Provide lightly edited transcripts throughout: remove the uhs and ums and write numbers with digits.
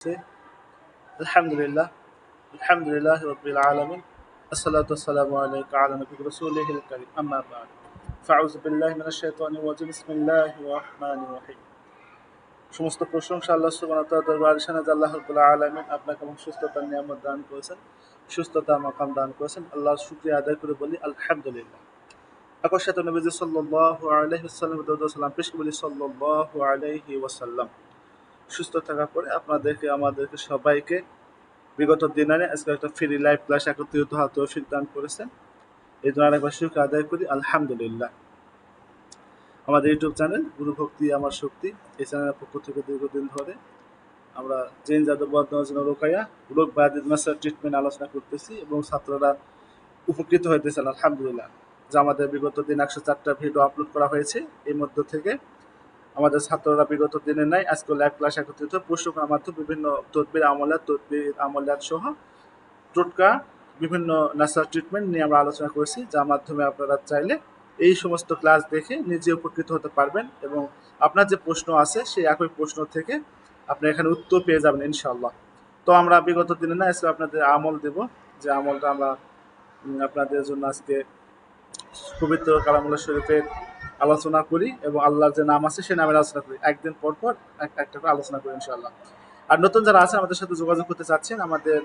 আলহামদুলিল্লাহ আলহামদুলিল্লাহ রাব্বিল আলামিন আসসালাতু ওয়াসসালামু আলাইকা আলা নবিয়্যিকা রাসূলিহিল কারীম আম্মা বা'দ ফাউযু বিল্লাহি মিনাশ শাইতানির রাজীম বিসমিল্লাহির রহমানির রহিম সমস্ত প্রশংসা আল্লাহ সুবহানাহু ওয়া তাআলার দরবারে শানে যে আল্লাহ রাব্বুল আলামিন আপনাকে এবং সুস্থতার নিয়ামত দান করেছেন সুস্থতার মাকাম দান করেছেন আল্লাহর শুকরিয়া আদায় করে বলি আলহামদুলিল্লাহ আকর্ষিত নবীজি সাল্লাল্লাহু আলাইহি ওয়াসাল্লাম দরুদ ও সালাম পেশ করে বলি সাল্লাল্লাহু আলাইহি ওয়াসাল্লাম সুস্থ থাকার পরে আমাদেরকে সবাইকে বিগত দিনে আজকে একটা ফ্রি লাইভ ক্লাস একত্রিত হওয়ার তৌফিক দান করেছেন। এই জন্য আরেকবার শুকর আদায় করি আলহামদুলিল্লাহ। আমাদের ইউটিউব চ্যানেল গুরু ভক্তি আমার শক্তি, এই চ্যানেলের পক্ষ থেকে দীর্ঘদিন ধরে আমরা জিন জাদু বদনাজনা রোকায়া রোগ ব্যাধির মাসার ট্রিটমেন্ট আলোচনা করতেছি এবং ছাত্ররা উপকৃত হইতেছেন আলহামদুলিল্লাহ। যে আমাদের বিগত দিন 104টা ভিডিও আপলোড করা হয়েছে, এর মধ্য থেকে আমাদের ছাত্ররা বিগত দিনে নাই আজকে লাইভ ক্লাস একত্রিত প্রশ্ন করার মাধ্যমে বিভিন্ন তদবির আমলাত সহ টোটকা বিভিন্ন নাসার ট্রিটমেন্ট নিয়ে আমরা আলোচনা করেছি, যার মাধ্যমে আপনারা চাইলে এই সমস্ত ক্লাস দেখে নিজে উপকৃত হতে পারবেন এবং আপনার যে প্রশ্ন আছে সেই একই প্রশ্ন থেকে আপনি এখানে উত্তর পেয়ে যাবেন ইনশাআল্লাহ। তো আমরা বিগত দিনে না আজকে আপনাদের আমল দেব, যে আমলটা আমরা আপনাদের জন্য আজকে পবিত্র কালামুল্লাহ শরীফের আলোচনা করি এবং আল্লাহর যে নাম আছে সেই নামের আলোচনা করি, একদিন পর পর একটা করে আলোচনা করি ইনশাআল্লাহ। আর নতুন যারা আছেন আমাদের সাথে যোগাযোগ করতে চাচ্ছেন, আমাদের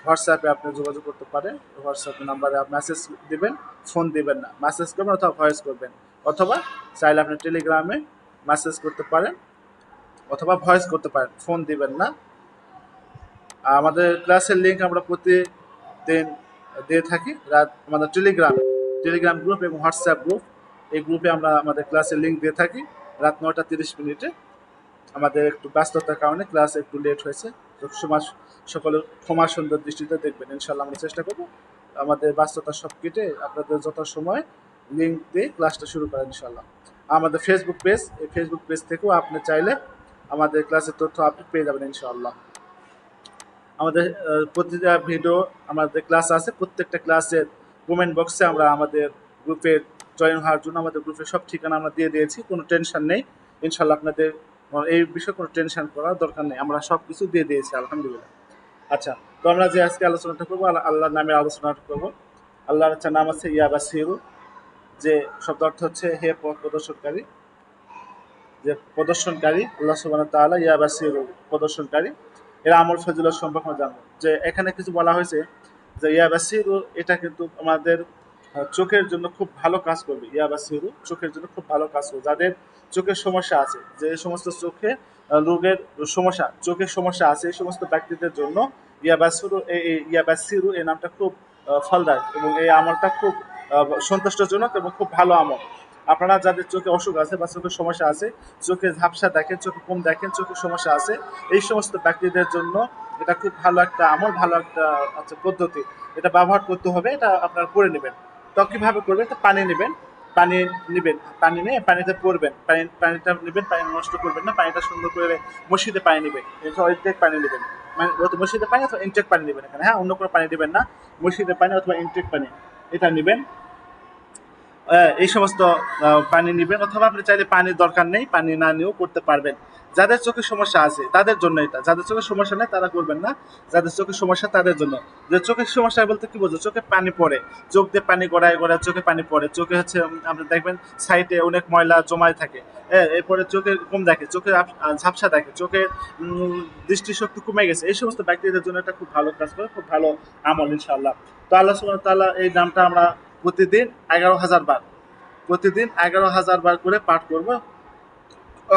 হোয়াটসঅ্যাপে আপনি যোগাযোগ করতে পারেন। হোয়াটসঅ্যাপ নাম্বারে মেসেজ দিবেন, ফোন দিবেন না, মেসেজ করবেন অথবা ভয়েস করবেন, অথবা চাইলে আপনি টেলিগ্রামে মেসেজ করতে পারেন অথবা ভয়েস করতে পারেন, ফোন দিবেন না। আমাদের ক্লাসের লিঙ্ক আমরা প্রতিদিন দিয়ে থাকি আমাদের টেলিগ্রাম গ্রুপ এবং হোয়াটসঅ্যাপ গ্রুপ, এই গ্রুপে আমরা আমাদের ক্লাসের লিঙ্ক দিয়ে থাকি রাত 9টা 30 মিনিটে। আমাদের একটু ব্যস্ততার কারণে ক্লাস একটু লেট হয়েছে, তো সকলের ক্ষমা সুন্দর দৃষ্টিতে দেখবেন ইনশাল্লাহ। আমরা চেষ্টা করবো আমাদের ব্যস্ততা সব কেটে আপনাদের যত সময় লিঙ্ক দিয়ে ক্লাসটা শুরু করেন ইনশাল্লাহ। আমাদের ফেসবুক পেজ, এই ফেসবুক পেজ থেকেও আপনি চাইলে আমাদের ক্লাসের তথ্য আপনি পেয়ে যাবেন ইনশাআল্লাহ। আমাদের প্রতিটা ভিডিও আমাদের ক্লাস আছে, প্রত্যেকটা ক্লাসের কমেন্ট বক্সে আমরা আমাদের গ্রুপে জয়েন হওয়ার জন্য আমাদের গ্রুপের সব ঠিকানা আমরা দিয়ে দিয়েছি, কোনো টেনশন নেই ইনশাল্লাহ। আপনাদের এই বিষয়ে কোনো টেনশন করার দরকার নেই, আমরা সব কিছু দিয়ে দিয়েছি আলহামদুলিল্লাহ। আচ্ছা, তো আমরা যে আজকে আলোচনাটা করবো আল্লাহর নামে আলোচনাটা করবো। আল্লাহর একটা নাম আছে ইয়া বাসিরু, যে শব্দ অর্থ হচ্ছে হে পথ প্রদর্শনকারী, যে প্রদর্শনকারী আল্লাহ সুবহানাহু ওয়া তাআলা ইয়া বাসিরু প্রদর্শনকারী। এর আমল ফজিলত সম্পর্কে আমরা জানবো। যে এখানে কিছু বলা হয়েছে যে ইয়া বাসিরু, এটা কিন্তু আমাদের চোখের জন্য খুব ভালো কাজ করবে। ইয়া বাসিরু চোখের জন্য খুব ভালো কাজ করবে। যাদের চোখের সমস্যা আছে, যে সমস্ত চোখে রোগের সমস্যা, চোখের সমস্যা আছে, এই সমস্ত ব্যক্তিদের জন্য ইয়া বাসিরু এই নামটা খুব ফলদায়ক এবং এই আমলটা খুব সন্তুষ্টজনক এবং খুব ভালো আমল। আপনারা যাদের চোখে অসুখ আছে বা চোখের সমস্যা আছে, চোখে ঝাপসা দেখেন, চোখে কম দেখেন, চোখের সমস্যা আছে, এই সমস্ত ব্যক্তিদের জন্য এটা খুব ভালো একটা আমল, ভালো একটা পদ্ধতি। এটা ব্যবহার করতে হবে, এটা আপনারা করে নেবেন। তো কীভাবে করবেন? তো পানি নেবেন, পানি নেবেন, পানি নিয়ে পানিতে পড়বেন, পানিটা নেবেন, পানি নষ্ট করবেন না, পানিটা সুন্দর করে মসজিদে পানি নেবেন, ইনটেক পানি নেবেন, মানে মসজিদে পানি অথবা ইনটেক পানি নেবেন এখানে, হ্যাঁ, অন্য কোনো পানি নেবেন না, মসজিদের পানি অথবা ইনটেক পানি এটা নেবেন। এই সমস্ত পানি নেবেন, অথবা আপনি চাইলে পানির দরকার নেই, পানি না নিয়েও করতে পারবেন। যাদের চোখের সমস্যা আছে তাদের জন্য এটা, যাদের চোখের সমস্যা নেই তারা করবেন না, যাদের চোখের সমস্যা তাদের জন্য। যে চোখের সমস্যা বলতে কি বোঝো? চোখে পানি পড়ে, চোখ দিয়ে পানি গড়ায় গড়ায় চোখে পানি পড়ে, চোখে হচ্ছে আপনি দেখবেন সাইডে অনেক ময়লা জমায় থাকে, এরপরে চোখে কম দেখে, চোখে ঝাপসা দেখে, চোখে দৃষ্টিশক্তি কমে গেছে, এই সমস্ত ব্যক্তিদের জন্য এটা খুব ভালো কাজ করে, খুব ভালো আমল ইনশাআল্লাহ। তো আল্লাহ সুবহানাহু ওয়া তাআলা এই নামটা আমরা প্রতিদিন 11,000 বার, প্রতিদিন 11,000 বার করে পাঠ করব।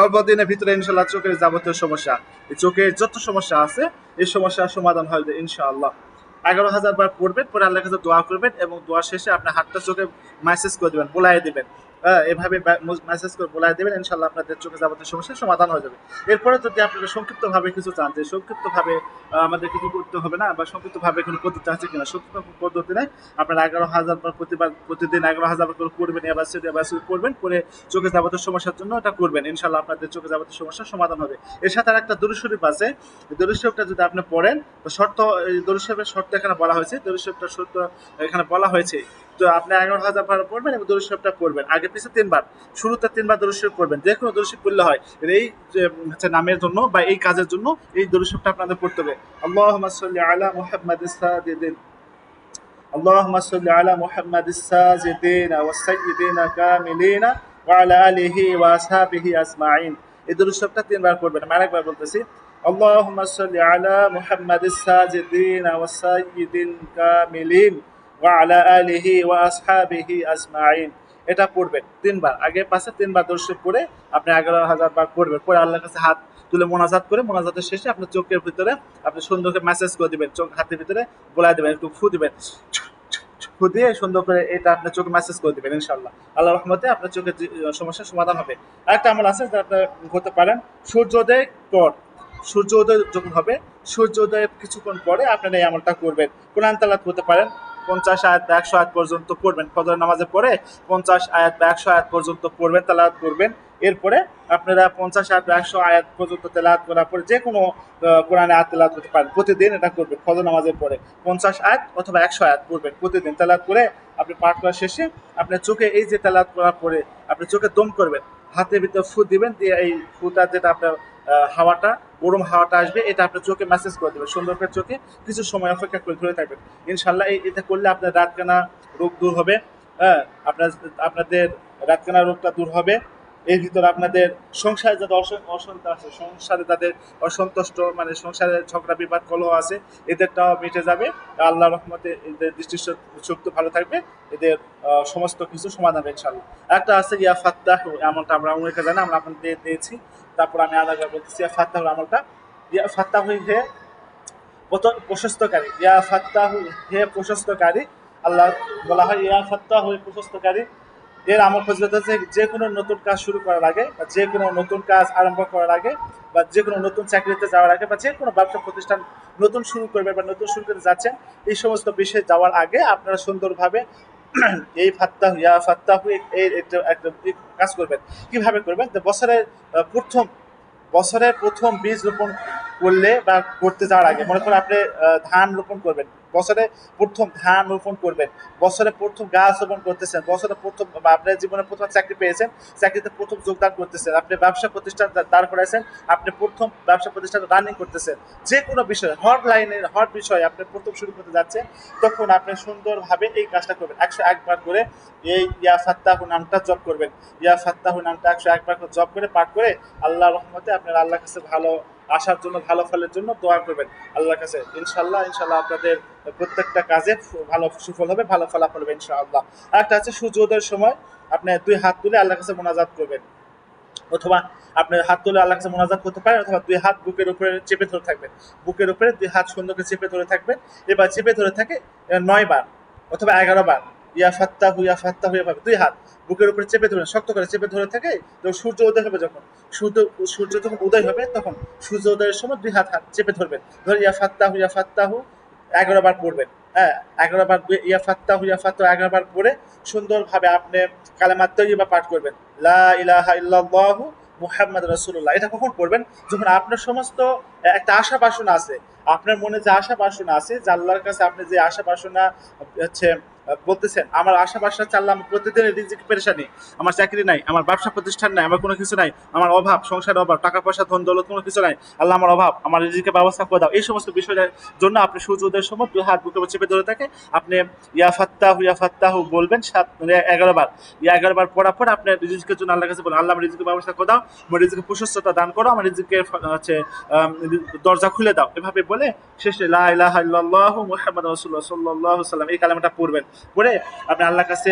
অল্পদিনের ভিতরে ইনশাল্লাহ চোখের যাবতীয় সমস্যা, এই চোখের যত সমস্যা আছে এই সমস্যার সমাধান হবে ইনশাআল্লাহ। 11,000 বার পড়বেন, পরে আল্লাহর কাছে দোয়া করবেন এবং দোয়া শেষে আপনার হাতটা চোখে মেসেজ করে দেবেন, বোলাই দেবেন, এভাবে মেসেজ করে বোলাই দেবেন, ইনশাল্লাহ আপনাদের চোখে যাবতীয় সমস্যার সমাধান হয়ে যাবে। এরপরে যদি আপনারা সংক্ষিপ্তভাবে কিছু চান, যে সংক্ষিপ্তভাবে আমাদের কিছু করতে হবে না, বা সংক্ষিপ্তভাবে কোনো পদ্ধতি আছে কিনা, সংক্ষিপ্ত পদ্ধতি নেই, আপনারা 11,000 বার প্রতিদিন 11,000 বার করে করবেন, এবার করবেন, করে চোখে যাবতীয় সমস্যার জন্য এটা করবেন, ইনশাল্লাহ আপনাদের চোখে যাবতীয় সমস্যার সমাধান হবে। এর সাথে আর একটা দরুদ শরীফ আছে, দরুদ শরীফটা যদি আপনি পড়েন তো শর্ত, এই দরুদ শরীফের শর্ত এখানে বলা হয়েছে, দরুদ শরীফটার শর্ত এখানে বলা হয়েছে তো আপনি 11,000 বার পড়বেন এবং দরুদ শরীফটা পড়বেন আগে পিছে 3 বার। শুরুতে 3 বার দরুদ শরীফ পড়বেন, যে কোনো দরুদ শরীফ পড়লে হয়। এই যে হচ্ছে নামের জন্য বা এই কাজের জন্য এই দরুদ শরীফটা আপনাদের পড়তে হবে। আল্লাহুম্মা সাল্লি আলা মুহাম্মাদিস সাদিদিন, আল্লাহুম্মা সাল্লি আলা মুহাম্মাদিস সাজিদিন ওয়াস সাইয়্যিদিনা কামিলিনা ওয়া আলা আলিহি ওয়া আসহাবিহি আজমাইন। এই দরুদ শরীফটা 3 বার পড়বেন। আমি আরেকবার বলতেছি, আল্লাহুম্মা সাল্লি আলা মুহাম্মাদিস সাজিদিন ওয়াস সাইয়্যিদিন কামিলিন ওয়া আলা আলিহি ওয়া আসহাবিহি আজমাইন। এটা পড়বেন 3 বার, আগে পাশে 3 বার দরুদ শরীফ পড়ে আপনি 11,000 বার পড়বেন। পরে আল্লাহর কাছে হাত তুলে মোনাজাত করে, মোনাজাতের শেষে আপনার চোখের ভিতরে আপনি সুন্দর করে মেসেজ করে দিবেন, চোখ হাতের ভিতরে বলাই দিবেন, একটু ফু দিবেন, ফু দিয়ে সুন্দর করে এটা আপনার চোখে মেসেজ করে দিবেন। ইনশাআল্লাহ আল্লাহ রহমতে আপনার চোখের সমস্যার সমাধান হবে। আরেকটা আমল আছে যেটা আপনি করতে পারেন, সূর্যোদয় পর, সূর্যোদয় যখন হবে সূর্যোদয়ের কিছুক্ষণ পরে আপনারা এই আমলটা করবেন। কোরআন তেলাওয়াত করতে পারেন, 50 আয়াত বা 100 আয়াত পর্যন্ত পড়বেন। ফজরের নামাজে পড়ে 50 আয়াত বা 100 আয়াত পর্যন্ত পড়বেন, তেলাওয়াত করবেন। এরপরে আপনারা 50 আয়াত বা 100 আয়াত পর্যন্ত তেলাওয়াত করার পরে যে কোনো কোরআনে আয়াত তেলাওয়াত করতে পারেন। প্রতিদিন এটা করবেন, ফজর নামাজের পরে 50 আয়াত অথবা 100 আয়াত পড়বেন প্রতিদিন। তেলাওয়াত করে আপনি পাঠ করার শেষে আপনার চোখে এই যে তেলাওয়াত করার পরে আপনি চোখে দম করবেন, হাতের ভিতর ফু দিবেন, দিয়ে এই ফুটা যেটা আপনার হাওয়াটা, গরম হাওয়াটা আসবে, এটা আপনার চোখে মেসেজ করে দেবেন। সুন্দর করে চোখে কিছু সময় অপেক্ষা করে ধরে থাকবেন। ইনশাল্লাহ এটা করলে আপনার রাতকানা রোগ দূর হবে। হ্যাঁ, আপনাদের রাতকানা রোগটা দূর হবে। এর ভিতরে আপনাদের সংসারে যাদের অশান্ত আছে, সংসারে তাদের অসন্তুষ্ট, মানে সংসারে ঝগড়া বিবাদ কলহ আছে, এদেরটাও মিটে যাবে। আল্লাহ রহমতে এদের দৃষ্টি শক্তি ভালো থাকবে, এদের সমস্ত কিছু সমাধান হবে ইনশাল্লাহ। একটা আছে ইয়া ফাত্তাহ, এমনটা আমরা অনেকে জানি, আমরা আপনাদের দিয়েছি। তারপর আমি আলাদা বলতেছি ইয়া ফাত্তাহ আমলটা। ইয়া ফাত্তাহ হে প্রশস্তকারী, ইয়া ফাত্তাহ হে প্রশস্তকারী। আল্লাহ বলা হয় ইয়া ফাত্তাহ হে প্রশস্তকারী। এর আমল ফজিলত হচ্ছে যে কোনো নতুন কাজ শুরু করার আগে, বা যে কোনো নতুন কাজ আরম্ভ করার আগে, বা যে কোনো নতুন চাকরিতে যাওয়ার আগে, বা যে কোনো ব্যবসা প্রতিষ্ঠান নতুন শুরু করবে বা নতুন শুরু করতে যাচ্ছেন, এই সমস্ত বিষয়ে যাওয়ার আগে আপনারা সুন্দরভাবে এই ফাত্তাহ ইয়া ফাত্তাহ এই একটা কাজ করবেন। কিভাবে করবেন? প্রথম বছরের প্রথম বীজ রোপণ করলে বা করতে যাওয়ার আগে, মনে করেন আপনি ধান রোপণ করবেন, বছরে প্রথম ধান রোপণ করবেন, বছরে প্রথম গাছ রোপণ করতেছেন, বছরে প্রথম বা আপনার জীবনে প্রথম চাকরি পেয়েছেন, চাকরিতে প্রথম যোগদান করতেছেন, আপনি ব্যবসা প্রতিষ্ঠান দাঁড় করাইছেন, আপনি প্রথম ব্যবসা প্রতিষ্ঠান রানিং করতেছেন, যে কোনো বিষয় হট লাইনের হট বিষয় আপনি প্রথম শুরু করতে যাচ্ছেন, তখন আপনি সুন্দরভাবে এই কাজটা করবেন। 101 বার করে এই ইয়া ফাত্তাহু নামটা জপ করবেন। ইয়া ফাত্তাহু নামটা 101 বার করে জপ করে পাঠ করে আল্লাহ রহমতে আপনারা আল্লাহর কাছে ভালো আসার জন্য, ভালো ফলের জন্য দোয়া করবেন আল্লাহর কাছে। ইনশাল্লাহ আপনাদের প্রত্যেকটা কাজে ভালো সুফল হবে, ভালো ফলাফল হবে ইনশাআল্লাহ। আরেকটা আছে সূর্যোদয়ের সময় আপনি 2 হাত তুলে আল্লাহর কাছে মোনাজাত করবেন, অথবা আপনি হাত তুলে আল্লাহর কাছে মোনাজাত করতে পারেন, অথবা 2 হাত বুকের উপরে চেপে ধরে থাকবেন, বুকের উপরে 2 হাত সুন্দর করে চেপে ধরে থাকবেন। এবার চেপে ধরে থাকে 9 বার অথবা 11 বার ইয়া ফাত্তাহু ইয়া ফাত্তাহু, এভাবে 2 হাত বুকের উপরে চেপে ধরে, শক্ত করে চেপে ধরে থাকে। তো সূর্য উদয় হবে যখন, সূর্য যখন উদয় হবে, তখন সূর্য উদয়ের সময় 2 হাত চেপে ধরবেন, ধরে ইয়া ফাত্তাহু 11 বার পড়বেন। হ্যাঁ, 11 বার ইয়া ফাত্তাহু 11 বার পড়ে সুন্দরভাবে আপনি কালেমাত তৈয়্যিবা পাঠ করবেন, লা ইলাহা ইল্লাল্লাহু মুহাম্মাদ রাসূলুল্লাহ। এটা কখন করবেন? যখন আপনার সমস্ত একটা আশা বাসনা আছে, আপনার মনে যে আশা বাসনা আছে, যে আল্লাহর কাছে আপনি যে আশা বাসনা হচ্ছে বলতেছেন, আমার আশা বাসনা চাল্লাহ, আমার প্রতিদিন রিজিক পেরেশানি, আমার চাকরি নাই, আমার ব্যবসা প্রতিষ্ঠান নাই, আমার কোনো কিছু নাই, আমার অভাব, সংসারের অভাব, টাকা পয়সা ধন দৌলত কোনো কিছু নাই, আল্লাহ আমার অভাব, আমার রিজিকের ব্যবস্থা করে দাও। এই সমস্ত বিষয়ের জন্য আপনি সূর্যোদয়ের সময় 2 হাত বুকে চেপে ধরে থাকে, আপনি ইয়া ফাত্তাহু বলবেন 11 বার। 11 বার পড়ার পর আপনার রিজিকের জন্য আল্লাহর কাছে বলেন, আল্লাহ আমার রিজিকের ব্যবস্থা করে দাও, আমার রিজিকের প্রশস্ততা দান করো, আমার রিজিকের হচ্ছে দরজা খুলে দাও। এভাবে বলে শেষে লা ইলাহা ইল্লাল্লাহু মুহাম্মাদুর রাসূলুল্লাহ সাল্লাল্লাহু আলাইহি ওয়াসাল্লাম এই কালেমাটা পড়বেন। পড়ে আপনি আল্লাহর কাছে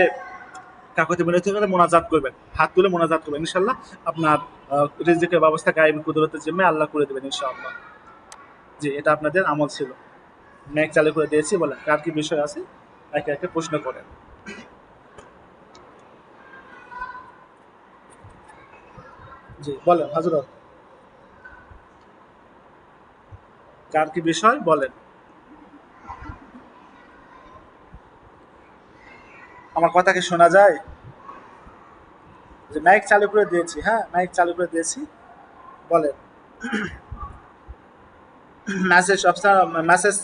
কাকুতি মিনতি করে মোনাজাত করবেন, হাত তুলে মোনাজাত করবেন। ইনশাআল্লাহ আপনার রিজিকের ব্যবস্থা গায়েবী কুদরতের জিম্মে আল্লাহ করে দেবেন ইনশাআল্লাহ। জি, এটা আপনাদের আমল ছিল। ম্যাক চালু করে দিয়েছি, বলেন কার কি বিষয় আছে, একে একে প্রশ্ন করেন। জি বলেন হযরত, কার কি বিষয় বলেন। আমার কথা কি শোনা যায়? যে মাইক চালু করে দিয়েছি, হ্যাঁ মাইক চালু করে দিয়েছি, বলেন। মেসেজ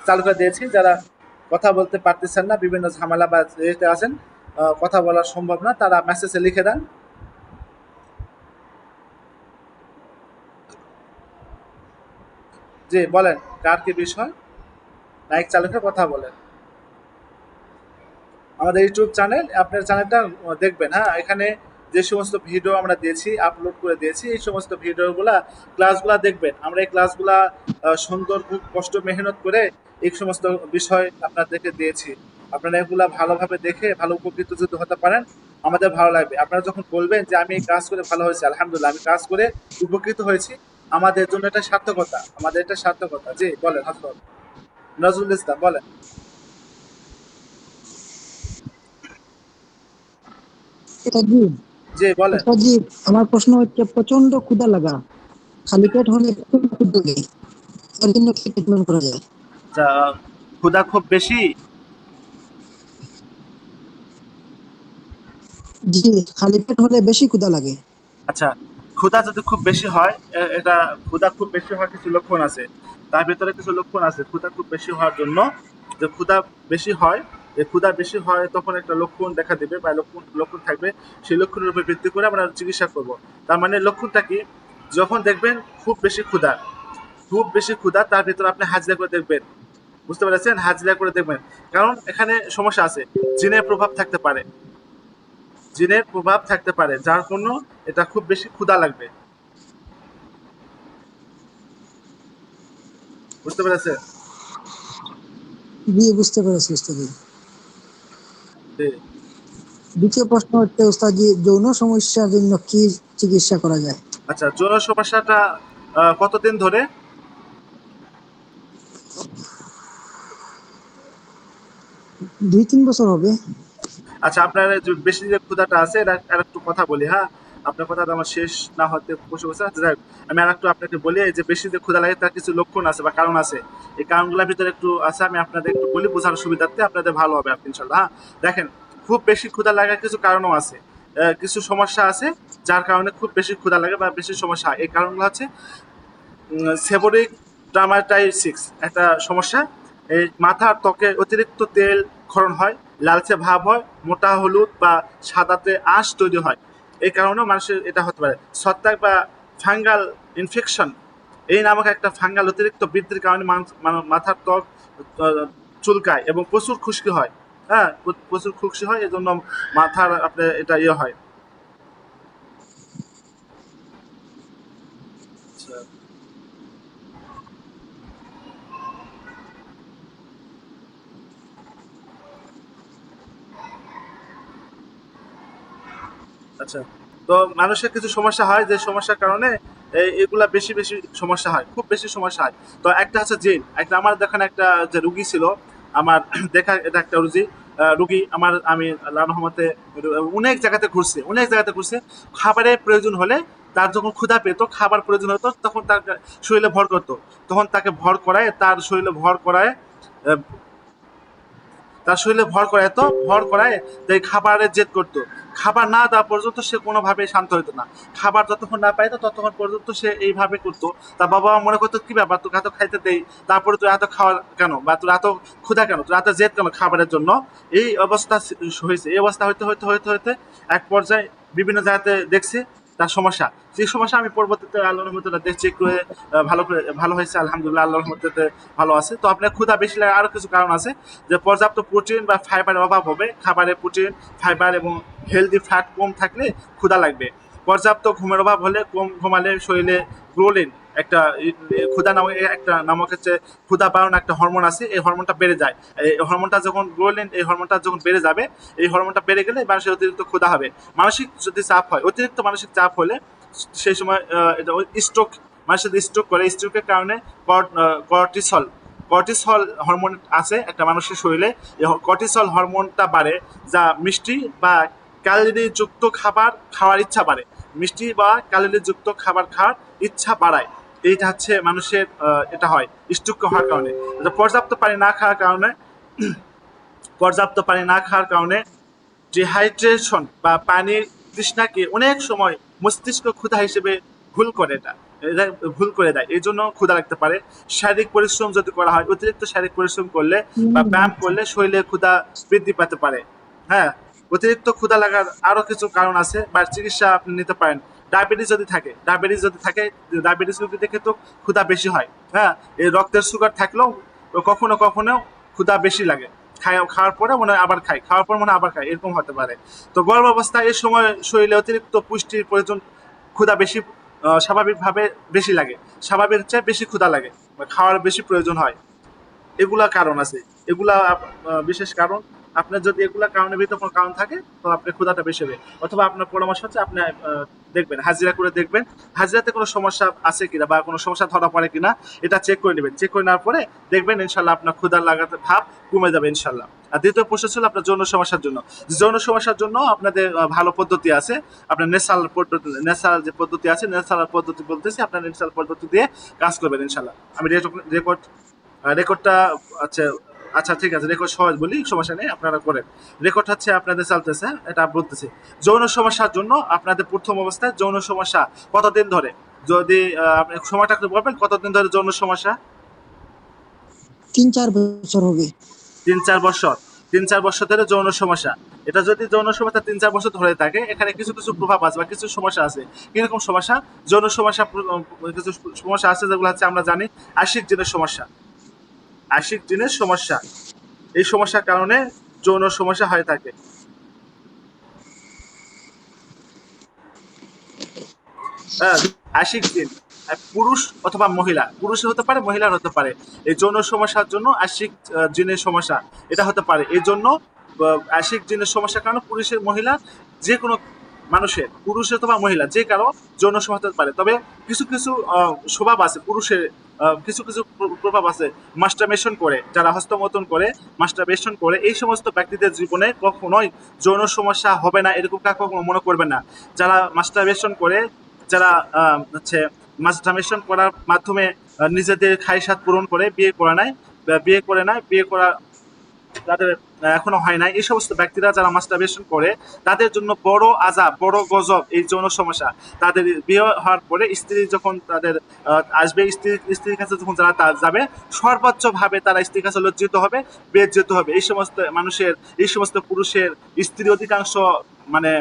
চালু করে দিয়েছি, যারা কথা বলতে পারতেছেন না, বিভিন্ন ঝামেলা বা এতে আছেন, কথা বলা সম্ভব না, তারা মেসেজে লিখে দেন। জি বলেন, কার কি বিষয়? মাইক চালু করে কথা বলেন। আমাদের ইউটিউব চ্যানেল, আপনার চ্যানেলটা দেখবেন, হ্যাঁ, এখানে যে সমস্ত ভিডিও আমরা দিয়েছি, আপলোড করে দিয়েছি, এই সমস্ত ভিডিওগুলা, ক্লাসগুলা দেখবেন। আমরা এই ক্লাসগুলা সুন্দর, খুব কষ্ট মেহনত করে এই সমস্ত বিষয় আপনাদেরকে দিয়েছি। আপনারা এগুলা ভালোভাবে দেখে ভালো উপকৃত যদি হতে পারেন, আমাদের ভালো লাগবে। আপনারা যখন বলবেন যে আমি এই কাজ করে ভালো হয়েছে, আলহামদুলিল্লাহ আমি কাজ করে উপকৃত হয়েছি, আমাদের জন্য এটা সার্থকতা, আমাদের এটা সার্থকতা। জি বলেন হজরত নজরুল ইসলাম, বলেন। ওস্তাদজি, জি বলেন। ওস্তাদজি, আমার প্রশ্ন হচ্ছে প্রচন্ড ক্ষুধা লাগা, খালি পেট হলে প্রচন্ড ক্ষুধা লাগে, এর জন্য কি ট্রিটমেন্ট করা যায়? যা, ক্ষুধা খুব বেশি? জি, খালি পেট হলে বেশি ক্ষুধা লাগে। আচ্ছা, ক্ষুধা যদি খুব বেশি হয়, এটা ক্ষুধা খুব বেশি হওয়ার কিছু লক্ষণ আছে। তার ভেতরে কিছু লক্ষণ আছে ক্ষুধা খুব বেশি হওয়ার জন্য। যে ক্ষুধা বেশি হয়, ক্ষুধা বেশি হয় তখন একটা লক্ষণ দেখা দেবে বা লক্ষণ লক্ষণ থাকবে। সেই লক্ষণের উপর ভিত্তি করে আমরা চিকিৎসা করব। তার মানে লক্ষণটা কি? যখন দেখবেন খুব বেশি ক্ষুধা, খুব বেশি ক্ষুধা, তার ভেতরে আপনি হাজিরা করে দেখবেন। বুঝতে পেরেছেন? হাজিরা করে দেখবেন। কারণ এখানে সমস্যা আছে, জিনের প্রভাব থাকতে পারে, জিনের প্রভাব থাকতে পারে, যার জন্য এটা খুব বেশি ক্ষুধা লাগবে। বুঝতে পেরেছেন? জি, বুঝতে পেরেছি ওস্তাদজি। জি। দ্বিতীয় প্রশ্ন হচ্ছে ওস্তাদজি, যৌন সমস্যার জন্য কি চিকিৎসা করা যায়? আচ্ছা, যৌন সমস্যাটা কতদিন ধরে? 2-3 বছর হবে। আচ্ছা, আপনার এই যে বেশি যে ক্ষুধাটা আছে, এটা আর একটু কথা বলি, হ্যাঁ? আপনার কথাটা আমার শেষ না হতে বসে বসে। আচ্ছা যাই হোক, আমি আর একটু আপনাকে বলি, এই যে বেশি যে ক্ষুধা লাগে তার কিছু লক্ষণ আছে বা কারণ আছে। এই কারণগুলোর ভিতরে একটু আছে, আমি আপনাদের একটু বলি বোঝার সুবিধার্থে, আপনাদের ভালো হবে আপনি ইনশাল্লাহ, হ্যাঁ? দেখেন, খুব বেশি ক্ষুধা লাগার কিছু কারণও আছে। কিছু সমস্যা আছে যার কারণে খুব বেশি ক্ষুধা লাগে বা বেশি সমস্যা হয়। এই কারণগুলো হচ্ছে সেবরিক ডার্মাটাইটিস একটা সমস্যা। এই মাথার ত্বকে অতিরিক্ত তেল ক্ষরণ হয়, লালচে ভাব হয়, মোটা হলুদ বা সাদাতে আঁশ তৈরি হয়। এই কারণেও মানুষের এটা হতে পারে। ছত্রাক বা ফাঙ্গাল ইনফেকশন, এই নামক একটা ফাঙ্গাল অতিরিক্ত বৃদ্ধির কারণে মাথার ত্বক চুলকায় এবং প্রচুর খুশকি হয়। হ্যাঁ, প্রচুর খুশকি হয়, এজন্য মাথার আপনার এটা ইয়ে হয়। আচ্ছা। আচ্ছা। তো মানুষের কিছু সমস্যা হয়, যে সমস্যার কারণে এগুলা বেশি, বেশি সমস্যা হয়। খুব বেশি সমস্যা হয়। তো একটা হচ্ছে জিন। একটা আমার দেখেন একটা যে রুগী ছিল, আমার দেখা এটা একটা রুগী আমার, আমি আল্লাহর রহমতে অনেক জায়গাতে ঘুরছি, অনেক জায়গাতে ঘুরছি। খাবারের প্রয়োজন হলে, তার যখন ক্ষুধা পেত, খাবার প্রয়োজন হতো, তখন তার শরীরে ভর করত। তখন তাকে ভর করায়, তার শরীরে ভর করায়, আ তার শরীরে ভর করায় যে খাবারের জেদ করতো। খাবার না দেওয়া পর্যন্ত সে কোনোভাবেই শান্ত হতো না। খাবার যতক্ষণ না পাইতো ততক্ষণ পর্যন্ত সে এইভাবে করতো। তার বাবা মা মনে করতো কি ব্যাপার, তোকে এত খাইতে দেই, তারপরে তুই এত খাওয়া কেন, বা তোর এত ক্ষুধা কেন, তোর এত জেদ কেন খাবারের জন্য? এই অবস্থা হয়েছে। এই অবস্থা হইতে হইতে হইতে হইতে এক পর্যায়ে বিভিন্ন জায়গাতে দেখছি তার সমস্যা। সেই সমস্যা আমি পরবর্তীতে আল্লাহর রহমতে দেখছি একটু ভালো হয়েছে, আলহামদুলিল্লাহ, আল্লাহর রহমতে ভালো আছে। তো আপনার ক্ষুধা বেশি লাগার আরো কিছু কারণ আছে, যে পর্যাপ্ত প্রোটিন বা ফাইবারের অভাব হবে। খাবারে প্রোটিন, ফাইবার এবং হেলদি ফ্যাট কম থাকলে ক্ষুধা লাগবে। পর্যাপ্ত ঘুমের অভাব হলে, কম ঘুমালে শরীরে গ্রোলিন একটা ক্ষুধা নামক একটা নামক হচ্ছে ক্ষুধা বাড়ানো একটা হরমোন আছে, এই হরমোনটা বেড়ে যায়। এই হরমোনটা যখন গ্রোলিন, এই হরমোনটা যখন বেড়ে যাবে, এই হরমোনটা বেড়ে গেলে মানুষের অতিরিক্ত ক্ষুধা হবে। মানসিক যদি চাপ হয়, অতিরিক্ত মানসিক চাপ হলে সেই সময় এটা স্ট্রোক, মানুষের স্ট্রোক করে। স্ট্রোকের কারণে কর্টিসল, কর্টিসল হরমোন আছে একটা মানুষের শরীরে। এই কর্টিসল হরমোনটা বাড়ে, যা মিষ্টি বা ক্যালোরিযুক্ত খাবার খাওয়ার ইচ্ছা বাড়ে। মিষ্টি বা ক্যালোরিযুক্ত খাবার খাওয়ার ইচ্ছা বাড়ায়। এইটা হচ্ছে মানুষের এটা হয় স্ট্রোক হওয়ার কারণে। পর্যাপ্ত পানি না খাওয়ার কারণে, পর্যাপ্ত পানি না খাওয়ার কারণে ডিহাইড্রেশন বা পানির তৃষ্ণাকে অনেক সময় মস্তিষ্ক ক্ষুধা হিসেবে ভুল করে এটা। এটা ভুল করে দেয়, এই জন্য ক্ষুধা লাগতে পারে। শারীরিক পরিশ্রম যদি করা হয়, অতিরিক্ত শারীরিক পরিশ্রম করলে বা ব্যায়াম করলে শরীরে ক্ষুধা বৃদ্ধি পেতে পারে। হ্যাঁ, অতিরিক্ত ক্ষুধা লাগার আরো কিছু কারণ আছে বা চিকিৎসা আপনি নিতে পারেন। ডায়াবেটিস রোগীদের ক্ষেত্রেও ক্ষুধা বেশি হয়। হ্যাঁ, এই রক্তের সুগার থাকলেও কখনো কখনো ক্ষুধা বেশি লাগে। খাওয়ার পরে মনে হয় আবার খাই, খাওয়ার পর মনে হয় আবার খাই, এরকম হতে পারে। তো গর্ভাবস্থায় এই সময় শরীরে অতিরিক্ত পুষ্টির প্রয়োজন, ক্ষুধা বেশি, স্বাভাবিকভাবে বেশি লাগে, স্বাভাবিক চেয়ে বেশি ক্ষুধা লাগে বা খাওয়ার বেশি প্রয়োজন হয়। এগুলা কারণ আছে, এগুলা বিশেষ কারণ। আপনার যদি এগুলা কারণের ভিতরে কোনো কারণ থাকে তো আপনার ক্ষুধাটা বেশি হবে। অথবা আপনার পরামর্শ হচ্ছে আপনি দেখবেন, হাজিরা করে দেখবেন হাজিরাতে কোনো সমস্যা আছে কিনা বা কোনো সমস্যা ধরা পড়ে কিনা, এটা চেক করে নেবেন। চেক করে নেওয়ার পরে দেখবেন ইনশাল্লাহ আপনার ক্ষুধার লাগাতে ভাব কমে যাবে ইনশাল্লাহ। আর দ্বিতীয় প্রশ্ন ছিল আপনার যৌন সমস্যার জন্য। যৌন সমস্যার জন্য আপনাদের ভালো পদ্ধতি আছে। আপনার নেসাল যে পদ্ধতি আছে, নেসাল পদ্ধতি বলতেছি, আপনার নেসাল পদ্ধতি দিয়ে কাজ করবেন ইনশাল্লাহ। আমি রেকর্ড রেকর্ডটা, আচ্ছা, আচ্ছা ঠিক আছে, রেকর্ড সহজ বলি, সমস্যা নেই, আপনারা করেন। রেকর্ড হচ্ছে আপনাদের চলতেছে, এটা বলতেছি। যৌন সমস্যার জন্য আপনাদের প্রথম অবস্থায় যৌন সমস্যা কতদিন ধরে, যদি আপনি সময়টা একটু বলবেন, কতদিন ধরে যৌন সমস্যা? 3-4 বছর হবে। 3-4 বছর। 3-4 বছর ধরে যৌন সমস্যা। এটা যদি যৌন সমস্যা 3-4 বছর ধরে থাকে, এখানে কিছু কিছু প্রভাব আছে বা কিছু সমস্যা আছে। কিরকম সমস্যা? যৌন সমস্যা, কিছু সমস্যা আছে যেগুলো হচ্ছে আমরা জানি, আশিক জিনের সমস্যা। আশিক জিনের সমস্যা, এই সমস্যার কারণে যৌন সমস্যা হয়ে থাকে। হ্যাঁ, আশিক জিন, পুরুষ অথবা মহিলা, পুরুষের হতে পারে, মহিলার হতে পারে। এই যৌন সমস্যার জন্য আশিক জিনের সমস্যা এটা হতে পারে। এই জন্য আশিক জিনের সমস্যার কারণে পুরুষের, মহিলা, যে কোনো মানুষের, পুরুষ অথবা মহিলা, যে কারো যৌন সমস্যা হতে পারে। তবে কিছু কিছু স্বভাব আছে পুরুষের, কিছু কিছু প্রভাব আছে। মাস্টারবেশন করে, যারা হস্তমৈথুন করে, মাস্টারবেশন করে, এই সমস্ত ব্যক্তিদের জীবনে কখনোই যৌন সমস্যা হবে না এরকম কখনো মনে করবেন না। যারা মাস্টারবেশন করে, যারা হচ্ছে মাস্টারবেশন করার মাধ্যমে নিজেদের খায়সাত পূরণ করে, বিয়ে করা যাদের এখনো হয় নাই, এই সমস্ত ব্যক্তিরা যারা মাস্টারবেশন করে, তাদের জন্য বড় আযাব, বড় গজব এই যৌন সমস্যা। তাদের বিয়ে হওয়ার পরে স্ত্রী যখন তাদের আসবে, স্ত্রীর কাছে যখন যাবে, সর্বোচ্চ ভাবে তারা স্ত্রীর কাছে লজ্জিত হবে, বেজ্জিত হবে। এই সমস্ত মানুষের, এই সমস্ত পুরুষের স্ত্রী অধিকাংশ মানে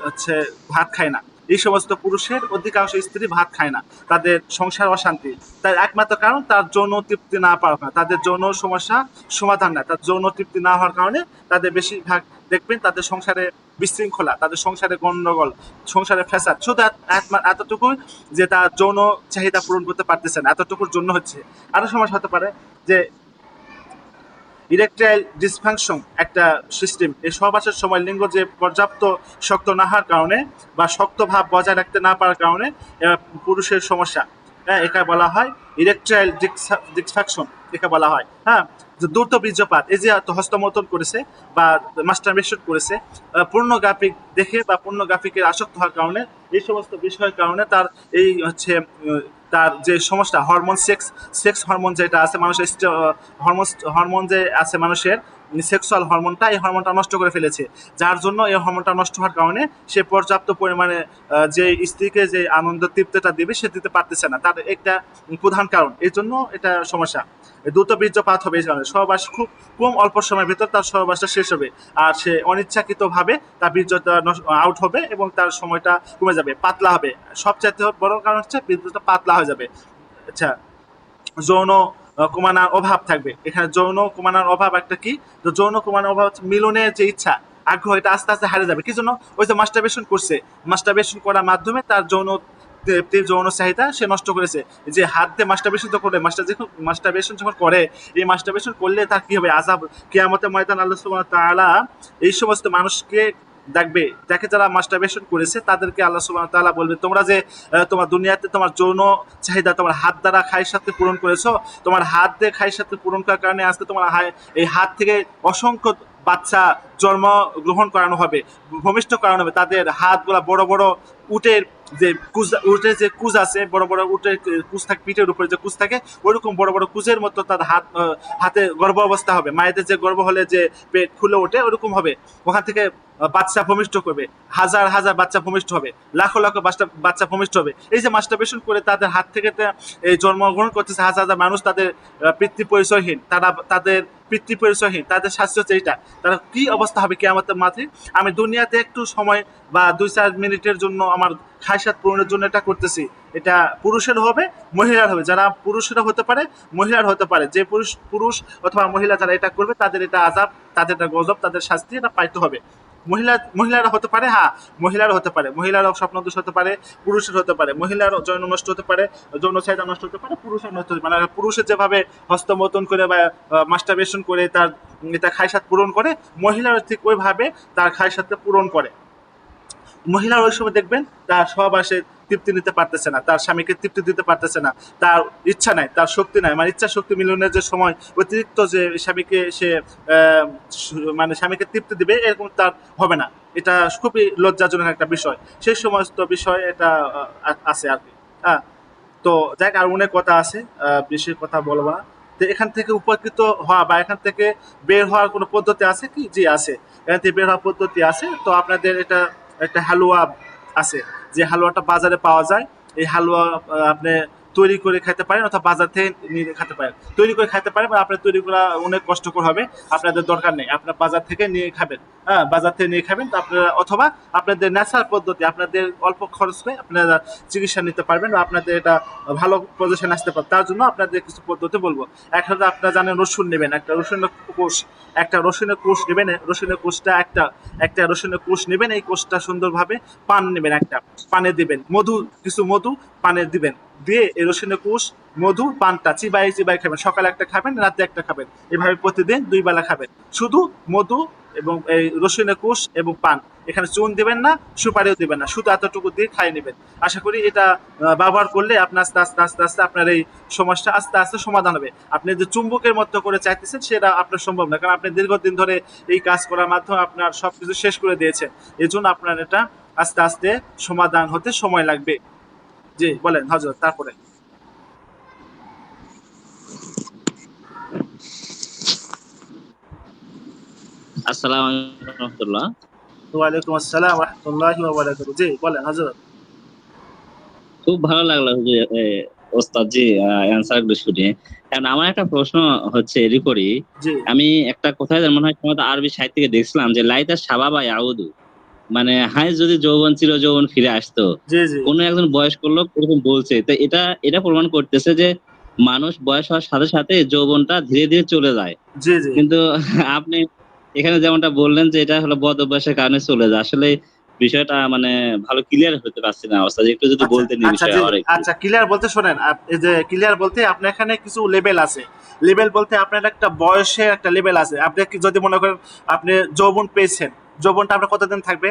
হচ্ছে ভাত খায় না। এই সমস্ত পুরুষের অধিকাংশ স্ত্রী ভাত খায় না, তাদের সংসার অশান্তি। তার একমাত্র কারণ তার যৌন তৃপ্তি না পাওয়া, তাদের যৌন সমস্যা সমাধান না, তার যৌন তৃপ্তি না হওয়ার কারণে তাদের বেশিরভাগ দেখবেন তাদের সংসারে বিশৃঙ্খলা, তাদের সংসারে গন্ডগোল, সংসারে ফ্যাসাদ, শুধু এতটুকুই যে তার যৌন চাহিদা পূরণ করতে পারতেছে না, এতটুকুর জন্য হচ্ছে। আরো সমস্যা হতে পারে যে ইরেকটাইল ডিসফাংশন একটা সিস্টেম, এই সহবাসের সময় লিঙ্গ যে পর্যাপ্ত শক্ত না হওয়ার কারণে বা শক্ত ভাব বজায় রাখতে না পারার কারণে পুরুষের সমস্যা। হ্যাঁ, একে বলা হয় ইরেকটাইল ডিসফাংশন, একে বলা হয়। হ্যাঁ, যে দ্রুত বীর্যপাত, এই যে হস্তমৈথুন করেছে বা মাস্টারবেশন করেছে, পূর্ণগ্রাফিক দেখে বা পূর্ণগ্রাফিকের আসক্ত হওয়ার কারণে, এই সমস্ত বিষয়ের কারণে তার এই হচ্ছে তার যে সমস্যা, হরমোন, সেক্স হরমোন যেটা আছে মানুষের, হরমোন হরমোন যে আছে মানুষের, সেক্সুয়াল হরমোনটা, এই হরমোনটা নষ্ট করে ফেলেছে। যার জন্য এই হরমোনটা নষ্ট হওয়ার কারণে সে পর্যাপ্ত পরিমাণে যে স্ত্রীকে যে আনন্দ তৃপ্তিটা দেবে সে দিতে পারতেছে না, তার একটা প্রধান কারণ। এই জন্য এটা সমস্যা। দ্রুত বীর্যপাত হবে এই কারণে, সহবাস খুব কম অল্প সময়ের ভিতর তার সহবাসটা শেষ হবে, আর সে অনিচ্ছাকৃতভাবে তার বীর্যটা আউট হবে এবং তার সময়টা কমে যাবে, পাতলা হবে। সবচাইতে বড় কারণ হচ্ছে বীর্যটা পাতলা হয়ে যাবে। আচ্ছা, যৌন কমানোর অভাব থাকবে এখানে। যৌন কমানোর অভাব একটা কি, তো যৌন কমানোর অভাব হচ্ছে মিলনের যে ইচ্ছা, আগ্রহ, এটা আস্তে আস্তে হারিয়ে যাবে। কি জন্য? ওই যে মাস্টারবেশন করছে, মাস্টারবেশন করার মাধ্যমে তার যৌন চাহিদা সে নষ্ট করেছে। যে হাত দিয়ে মাস্টারবেশন তো করে, মাস্টারবেশন যখন করে, এই মাস্টারবেশন করলে তার কি হবে, আযাব কিয়ামতের ময়দান আল্লাহ সুবহানাহু ওয়া তাআলা এই সমস্ত মানুষকে দেখবে, যাকে যারা মাস্টারবেশন করেছে তাদেরকে আল্লাহ সুবহানাহু ওয়া তাআলা বলবে, তোমরা যে তোমার দুনিয়াতে তোমার যৌন চাহিদা তোমার হাত দ্বারা খায়ের সাথে পূরণ করেছো, তোমার হাত দিয়ে খায়ের সাথে পূরণ করার কারণে আজকে তোমার এই হাত থেকে অসংখ্য বাচ্চা জন্ম গ্রহণ করানো হবে, ভূমিষ্ঠ করানো হবে। তাদের হাতগুলা বড় বড় উটের যে উটের যে কুজ আছে, বড় বড় উটের কুজ থাকে, পিঠের উপরে যে কুজ থাকে, ওইরকম বড় বড় কুজের মতো তার হাতে গর্ভ অবস্থা হবে। মায়েদের যে গর্ভ হলে যে পেট খুলে ওঠে ওরকম হবে। ওখান থেকে বাচ্চা ভূমিষ্ঠ করবে, হাজার হাজার বাচ্চা ভূমিষ্ঠ হবে, লাখো লাখো বাচ্চা ভূমিষ্ঠ হবে। এই যে মাস্টারবেশন করে তাদের হাত থেকে এই জন্মগ্রহণ করতেছে হাজার হাজার মানুষ, তাদের পিতৃ পরিচয়হীন, তাদের পিতৃ পরিচয়হীন, তাদের শাস্তি হচ্ছে এইটা। তারা কি অবস্থা হবে কিয়ামতের মাঠে? আমি দুনিয়াতে একটু সময় বা 2-4 মিনিটের জন্য আমার খায়সাত পূরণের জন্য এটা করতেছি, এটা পুরুষের হবে, মহিলার হবে। যারা পুরুষেরা হতে পারে, মহিলার হতে পারে, যে পুরুষ অথবা মহিলা যারা এটা করবে তাদের এটা আযাব, তাদের এটা গজব, তাদের শাস্তি এটা পাইতে হবে। মহিলারা হতে পারে, হ্যাঁ মহিলারা হতে পারে, মহিলারাও স্বপ্নদোষ হতে পারে, পুরুষের হতে পারে, মহিলার যৌন নষ্ট হতে পারে, যৌন চাহিদা নষ্ট হতে পারে, পুরুষের নষ্ট হতে পারে। মানে পুরুষের যেভাবে হস্তমৈথুন করে বা মাস্টারবেশন করে তার এটা খায়সাত পূরণ করে, মহিলারা ঠিক ওইভাবে তার খায়সাতটা পূরণ করে। মহিলার ওই সময় দেখবেন তার সহবাসে তৃপ্তি নিতে পারতেছে না, তার স্বামীকে তৃপ্তি দিতে পারতেছে না, তার ইচ্ছা নাই, তার শক্তি নাই, মানে ইচ্ছা শক্তি মিলনের যে সময় অতিরিক্ত যে স্বামীকে সে মানে স্বামীকে তৃপ্তি দিবে এরকম তার হবে না। এটা খুবই লজ্জাজনক একটা বিষয়। সেই সমস্ত বিষয় এটা আছে আর কি। হ্যাঁ, তো যাই হোক, আর অনেক কথা আছে, বেশি কথা বলবো না। তো এখান থেকে উপকৃত হওয়া বা এখান থেকে বের হওয়ার কোনো পদ্ধতি আছে কি? জি আছে, এখান থেকে বের হওয়ার পদ্ধতি আছে। তো আপনাদের এটা একটা হালুয়া আছে, যে হালুয়াটা বাজারে পাওয়া যায়। এই হালুয়া আপনি তৈরি করে খেতে পারেন অথবা বাজার থেকে নিয়ে খেতে পারেন। তৈরি করে খেতে পারেন, বা আপনার তৈরি করা অনেক কষ্টকর হবে, আপনাদের দরকার নেই, আপনার বাজার থেকে নিয়ে খাবেন। হ্যাঁ, বাজার থেকে নিয়ে খাবেন। তো আপনারা অথবা আপনাদের ন্যাচারাল পদ্ধতি, আপনাদের অল্প খরচে আপনারা চিকিৎসা নিতে পারবেন, বা আপনাদের এটা ভালো পজিশন আসতে পারে। তার জন্য আপনাদের কিছু পদ্ধতি বলবো। এক হলো আপনারা জানেন রসুন নেবেন, একটা রসুনের কোষ, একটা রসুনের কোষ নেবেন। রসুনের কোষটা একটা রসুনের কোষ নেবেন। এই কোষটা সুন্দরভাবে পান নেবেন, একটা পানে দিবেন, কিছু মধু পানে দিবেন, দিয়ে এই রসুনের কোষ, মধু, পানটা চিবাই চিবাই খাবেন। সকালে একটা খাবেন, রাতে একটা খাবেন, এভাবে প্রতিদিন 2 বেলা খাবেন। শুধু মধু এবং এই রসুনের কোষ এবং পান, এখানে চুন দিবেন না, সুপারিও দিবেন না, শুধু এতটুকু দিয়ে খাই নেবেন। আশা করি এটা ব্যবহার করলে আপনার আস্তে আস্তে আস্তে আস্তে আপনার এই সমস্যা আস্তে আস্তে সমাধান হবে। আপনি যে চুম্বকের মতো করে চাইতেছেন সেটা আপনার সম্ভব না, কারণ আপনি দীর্ঘদিন ধরে এই কাজ করার মাধ্যমে আপনার সবকিছু শেষ করে দিয়েছেন। এই জন্য আপনার এটা আস্তে আস্তে সমাধান হতে সময় লাগবে। জি বলেন হজরত, তারপরে। আসসালামু আলাইকুম রহমতুল্লাহ। ওয়ালাইকুম আসসালাম রহমতুল্লাহি ওয়া বারাকাতুহু। জি বলেন হজরত। খুব ভালো লাগলো যে ওস্তাদ জি অ্যান্সার গুলো শুনে। কারণ আমার একটা প্রশ্ন হচ্ছে এরই করি, জি আমি একটা কোথায় যেন মনে হয় তোমাদের আরবি সাহিত্য থেকে দেখছিলাম যে লাইতা শাবাবা ইয়াউদু, মানে হায় যদি যৌবন চির যৌবন ফিরে আসতো। জি জি কোন একজন বয়স্ক লোক এরকম বলছে, তো এটা এটা প্রমাণ করতেছে যে মানুষ বয়স হওয়ার সাথে সাথে যৌবনটা ধীরে ধীরে চলে যায়। জি জি কিন্তু আপনি এখানে যেমনটা বললেন যে এটা হলো বদ অভ্যাসের কারণে চলে যায়, আসলে বিষয়টা মানে ভালো ক্লিয়ার হতে পারছি না অবস্থা, একটু যদি আচ্ছা বলতেন এই আচ্ছা বিষয়ে জি আর একটু। আচ্ছা, ক্লিয়ার বলতে শোনেন। এই যে ক্লিয়ার বলতে আপনার এখানে কিছু লেভেল আছে। লেভেল বলতে আপনার একটা বয়সের একটা লেভেল আছে। আপনি যদি মনে করেন আপনি যৌবন পেয়েছেন, যৌবনটা আপনার কতদিন থাকবে?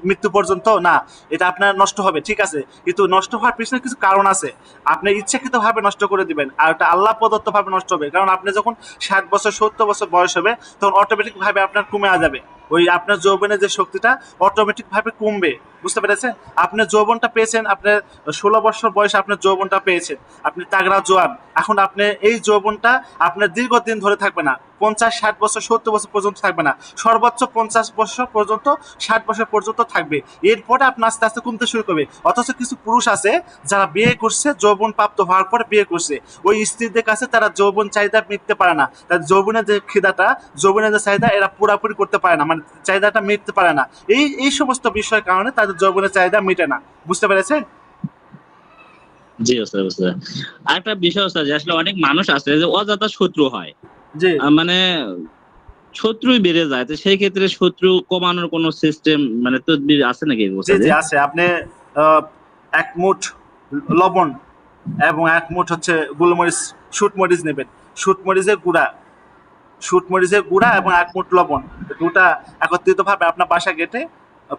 মৃত্যু পর্যন্ত না, এটা আপনার নষ্ট হবে, ঠিক আছে, কিন্তু নষ্ট হওয়ার পিছনে কিছু কারণ আছে। আপনি ইচ্ছাকৃতভাবে নষ্ট করে দিবেন, আর এটা আল্লাহ প্রদত্ত ভাবে নষ্ট হবে। কারণ আপনি যখন 60 বছর 70 বছর বয়স হবে, তখন অটোমেটিক ভাবে আপনার কমে যাবে ওই আপনার যৌবনের যে শক্তিটা, অটোমেটিক ভাবে কমবে। বুঝতে পেরেছেন? আপনি যৌবনটা পেয়েছেন, আপনার 16 বছর বয়সে আপনার যৌবনটা পেয়েছেন, আপনি তাগড়া জোয়ান। এখন আপনি এই যৌবনটা আপনার দীর্ঘদিন ধরে থাকবে না, 50 60 বছর 70 বছর পর্যন্ত থাকবে না, সর্বোচ্চ 50 বছর পর্যন্ত, 60 বছর পর্যন্ত থাকবে। এরপরে আপনার আস্তে আস্তে কমতে শুরু করবে। অথচ কিছু পুরুষ আছে যারা বিয়ে করছে, যৌবন প্রাপ্ত হওয়ার পরে বিয়ে করছে, ওই স্ত্রীদের কাছে তারা যৌবন চাহিদা মিটতে পারে না, তার যৌবনের যে খিদাটা, যৌবনের যে চাহিদা এরা পুরাপুরি করতে পারে না, মানে চাহিদাটা মিটতে পারে না। এই সমস্ত বিষয়ের কারণে তাদের যৌবনের চাহিদা মিটে না। বুঝতে পেরেছেন? জি ওস্তাদ, বুঝতে আর একটা বিষয় হচ্ছে যে আসলে অনেক মানুষ আছে যে অযথা শত্রু হয়, জি মানে শত্রুই বেড়ে যায়, তো সেই ক্ষেত্রে শত্রু কমানোর কোনো সিস্টেম মানে তদবির আছে নাকি জি ওস্তাদ? জি আছে। আপনি আহ, 1 মুঠ লবণ এবং 1 মুঠ হচ্ছে গোলমরিচ, শুটমরিচ নেবেন। শুটমরিচের গুঁড়া, শুটমরিচের গুঁড়া এবং 1 মুঠ লবণ, দুটা একত্রিত ভাবে আপনার বাসা গেটে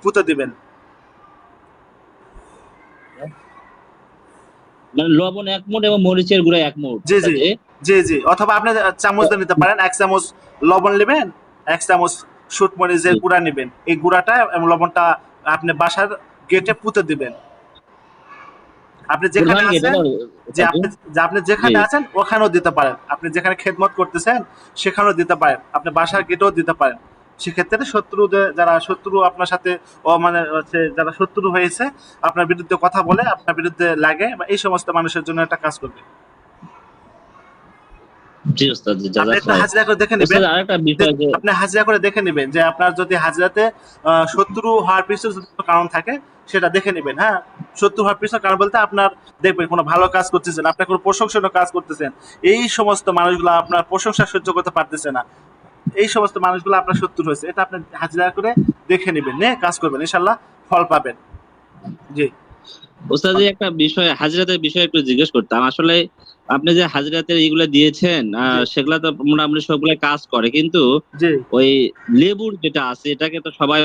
পুঁতে দিবেন। মানে লবণ 1 মুঠ এবং মরিচের গুঁড়া 1 মুঠ, জি জি ওস্তাদ জি? জি জি অথবা আপনি চামচ দিয়ে নিতে পারেন। 1 চামচ লবণ নেবেন, 1 চামচ শুটমরিচের গুঁড়া নেবেন। এই গুঁড়াটা এবং লবণটা আপনি বাসার গেটে পুঁতে দিবেন। আপনি যেখানে কুরবানি এটা আছেন, তো যে ওস্তাদ জি। আপনি জি, যেখানে আছেন ওখানেও দিতে পারেন, আপনি যেখানে খেদমত করতেছেন সেখানেও দিতে পারেন, আপনি বাসার গেটেও দিতে পারেন। সেক্ষেত্রে যারা শত্রু আপনার সাথে মানে হচ্ছে যারা শত্রু হয়েছে, আপনার বিরুদ্ধে কথা বলে, আপনার বিরুদ্ধে লাগে, বা এই সমস্ত মানুষের জন্য একটা কাজ করবে। জি ওস্তাদ জি, আপনি একটা জাযাকাল্লাহ। হাজিরা করে দেখে ওস্তাদ নেবেন, আরেকটা বিষয় যে আপনি হাজিরা করে দেখে নেবেন যে আপনার যদি হাজিরাতে শত্রু হওয়ার পিছনে যদি কোনো কারণ থাকে সেটা দেখে নেবেন। হ্যাঁ, শত্রু হওয়ার পিছনে কারণ বলতে আপনার দেখবেন কোনো ভালো কাজ করতেছেন, আপনার কোনো প্রশংসনীয় কাজ করতেছেন, এই সমস্ত মানুষগুলো আপনার প্রশংসা সহ্য করতে পারতেছে না, এই সমস্ত মানুষগুলো আপনার শত্রু হয়েছে, এটা আপনি হাজিরা করে দেখে নেবেন, নিয়ে কাজ করবেন, ইনশাল্লাহ ফল পাবেন। জি ওস্তাদ জি, একটা বিষয় হাজিরাতের বিষয়ে একটু জিজ্ঞেস করতাম। আসলে আপনি যে হাজিরাতের এগুলো দিয়েছেন জি সেগুলা তো মোটামুটি সবগুলা কাজ করে, কিন্তু জি ওই লেবুর যেটা আছে এটাকে তো সবাই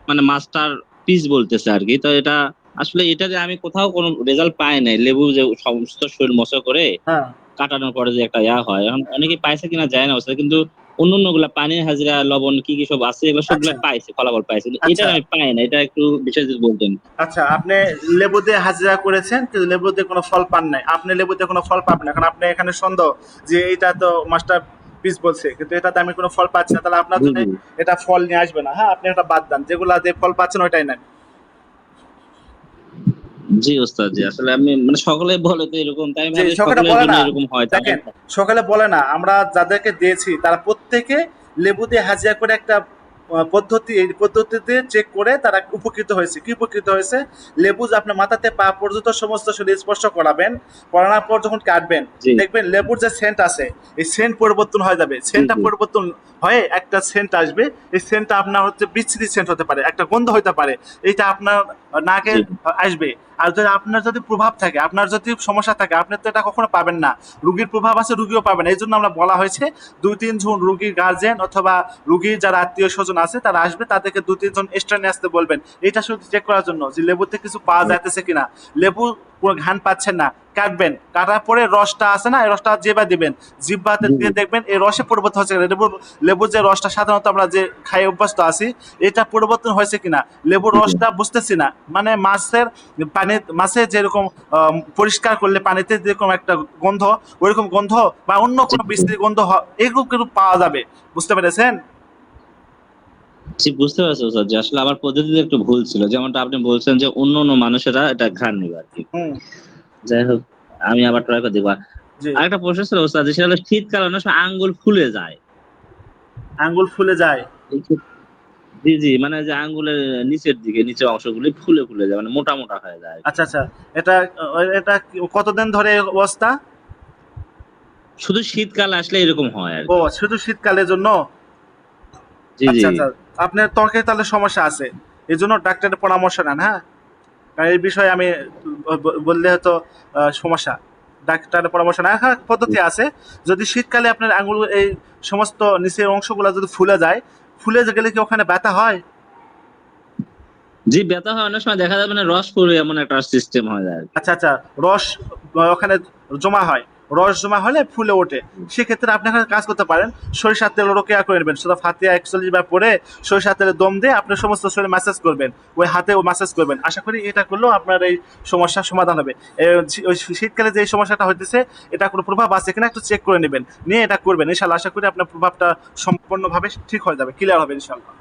মানে মাস্টার পিস বলতেছে আর কি। তো এটা আসলে এটা যে আমি কোথাও কোনো রেজাল্ট পাই নাই, লেবু যে সমস্ত শরীর মশা করে হ্যাঁ কাটানোর পরে যে একটা হয়, এখন অনেকে পাইছে কিনা যায় না অবস্থা, কিন্তু অন্যান্য গুলা পানির হাজিরা, লবণ কি কি সব আছে এগুলো সবগুলা আচ্ছা পাইছে, ফলাফল পাইছে, কিন্তু এটা আচ্ছা আমি পাই না। এটা একটু বিষয় যদি বলতেন। আচ্ছা, আপনি লেবু দিয়ে হাজিরা করেছেন কিন্তু লেবু দিয়ে কোনো ফল পান নাই, আপনি লেবু দিয়ে কোনো ফল পাবেন না, কারণ আপনি এখানে সন্দেহ যে এটা তো মাস্টার পিস বলছে কিন্তু এটাতে আমি কোনো ফল পাচ্ছি না, তাহলে আপনার জি জন্য জি এটা ফল নিয়ে আসবে না। হ্যাঁ, আপনি এটা বাদ দেন, যেগুলা দিয়ে ফল পাচ্ছেন ওইটাই নেন। জি ওস্তাদ জি, আসলে আমি মানে সকলে বলে তো এরকম, তাই আমি যে ভাবি সকালে সকলের বলে জন্য না, এরকম হয় তাই। দেখেন, সকালে বলে না, আমরা যাদেরকে দিয়েছি তারা প্রত্যেকে লেবু দিয়ে হাজিরা করে একটা পদ্ধতি, এই পদ্ধতিতে চেক করে তারা উপকৃত হয়েছে। কি উপকৃত হয়েছে? লেবু যে আপনার মাথাতে পা পর্যন্ত সমস্ত শরীর স্পর্শ করাবেন, করানোর পর যখন কাটবেন জি দেখবেন লেবুর যে সেন্ট আছে এই সেন্ট পরিবর্তন হয়ে যাবে, জি সেন্টটা জি পরিবর্তন হয়ে একটা সেন্ট আসবে। এই সেন্টটা আপনার হচ্ছে বিচ্ছিরি সেন্ট হতে পারে, একটা গন্ধ হতে পারে, এইটা আপনার নাকে জি আসবে। আর যদি আপনার যদি প্রভাব থাকে, আপনার যদি সমস্যা থাকে, আপনি তো এটা কখনো পাবেন না। রুগীর প্রভাব আছে, রুগীও পাবেন, এই জন্য আমরা বলা হয়েছে 2-3 জন রুগীর গার্জেন অথবা রুগীর যারা আত্মীয় স্বজন আছে তারা আসবে, তাদেরকে 2-3 জন এক্সট্রা নিয়ে আসতে বলবেন, এটা শুধু চেক করার জন্য যে লেবুতে কিছু পাওয়া যাইতেছে কিনা। লেবু পুরো ঘ্রাণ পাচ্ছেন না, কাটবেন, কাটার পরে রসটা আছে না, এই রসটা জিভা দিবেন, জিভ্বাতে জি জি দিয়ে দেখবেন এই রসে পরিবর্তন হচ্ছে কিনা। লেবুর যে রসটা সাধারণত আমরা যে খাই অভ্যস্ত আছি, এটা পরিবর্তন হয়েছে কিনা। লেবুর জি জি রসটা বুঝতেছি না, মানে মাছে যেরকম পরিষ্কার করলে পানিতে যেরকম একটা গন্ধ, ওইরকম গন্ধ বা অন্য জি কোনো জি। বিশ্রী গন্ধ এরকম কিন্তু পাওয়া যাবে। বুঝতে পেরেছেন? জি, বুঝতে পারছি ওস্তাদ জি। আসলে আমার পদ্ধতিতে একটু ভুল ছিল, যেমনটা আপনি বলছেন যে অন্য অন্য মানুষেরা এটা ঘ্রাণ নেবে আর কি। হুম। যাই হোক, আমি আবার ট্রাই করে দেখবো। জি। আরেকটা প্রশ্ন ছিল ওস্তাদ, যে সেটা হলো শীতকালে অনেক সময় আঙ্গুল ফুলে যায়। আঙ্গুল ফুলে যায়? এই জি, জি। মানে যে আঙ্গুলের নিচের দিকে, নিচের অংশগুলি ফুলে, ফুলে যায়। মানে মোটা, মোটা হয়ে যায় আরকি। আচ্ছা আচ্ছা, এটা এটা কতদিন ধরে এই অবস্থা? শুধু শীতকালে আসলে এরকম হয় ও, আরকি। শুধু শীতকালের জন্য? জি, জি। আচ্ছা আচ্ছা, আপনার ত্বকে তাহলে সমস্যা আছে, এই জন্য ডাক্তারের পরামর্শ নেন। হ্যাঁ, কারণ এই বিষয়ে আমি বললে হয়তো সমস্যা, ডাক্তারের পরামর্শ নেওয়া। হ্যাঁ, পদ্ধতি আছে। যদি শীতকালে আপনার আঙুল এই সমস্ত নিচের অংশগুলো যদি ফুলে যায়, ফুলে গেলে কি ওখানে ব্যথা হয়? জি, ব্যথা হয় অনেক সময়, দেখা যায় মানে রস পড়ে এমন একটা সিস্টেম হয়ে যায় আরকি। আচ্ছা আচ্ছা, রস ওখানে জমা হয়, রস জমা হলে ফুলে ওঠে। সেক্ষেত্রে আপনি এখানে কাজ করতে পারেন, সরিষার তেল রোকেয়া করে নেবেন, সেটা ফাতিয়া 41 বার পরে সরিষার তেলে দম দিয়ে আপনার সমস্ত শরীরে ম্যাসাজ করবেন, ওই হাতে ও ম্যাসাজ করবেন। আশা করি এটা করলেও আপনার এই সমস্যার সমাধান হবে। ওই শীতকালে যে সমস্যাটা হইতেছে, এটা কোনো প্রভাব আছে কিনা একটু চেক করে নেবেন, নিয়ে এটা করবেন, ইনশাল্লাহ আশা করি আপনার প্রভাবটা সম্পূর্ণভাবে ঠিক হয়ে যাবে, ক্লিয়ার হবে ইনশাল্লাহ।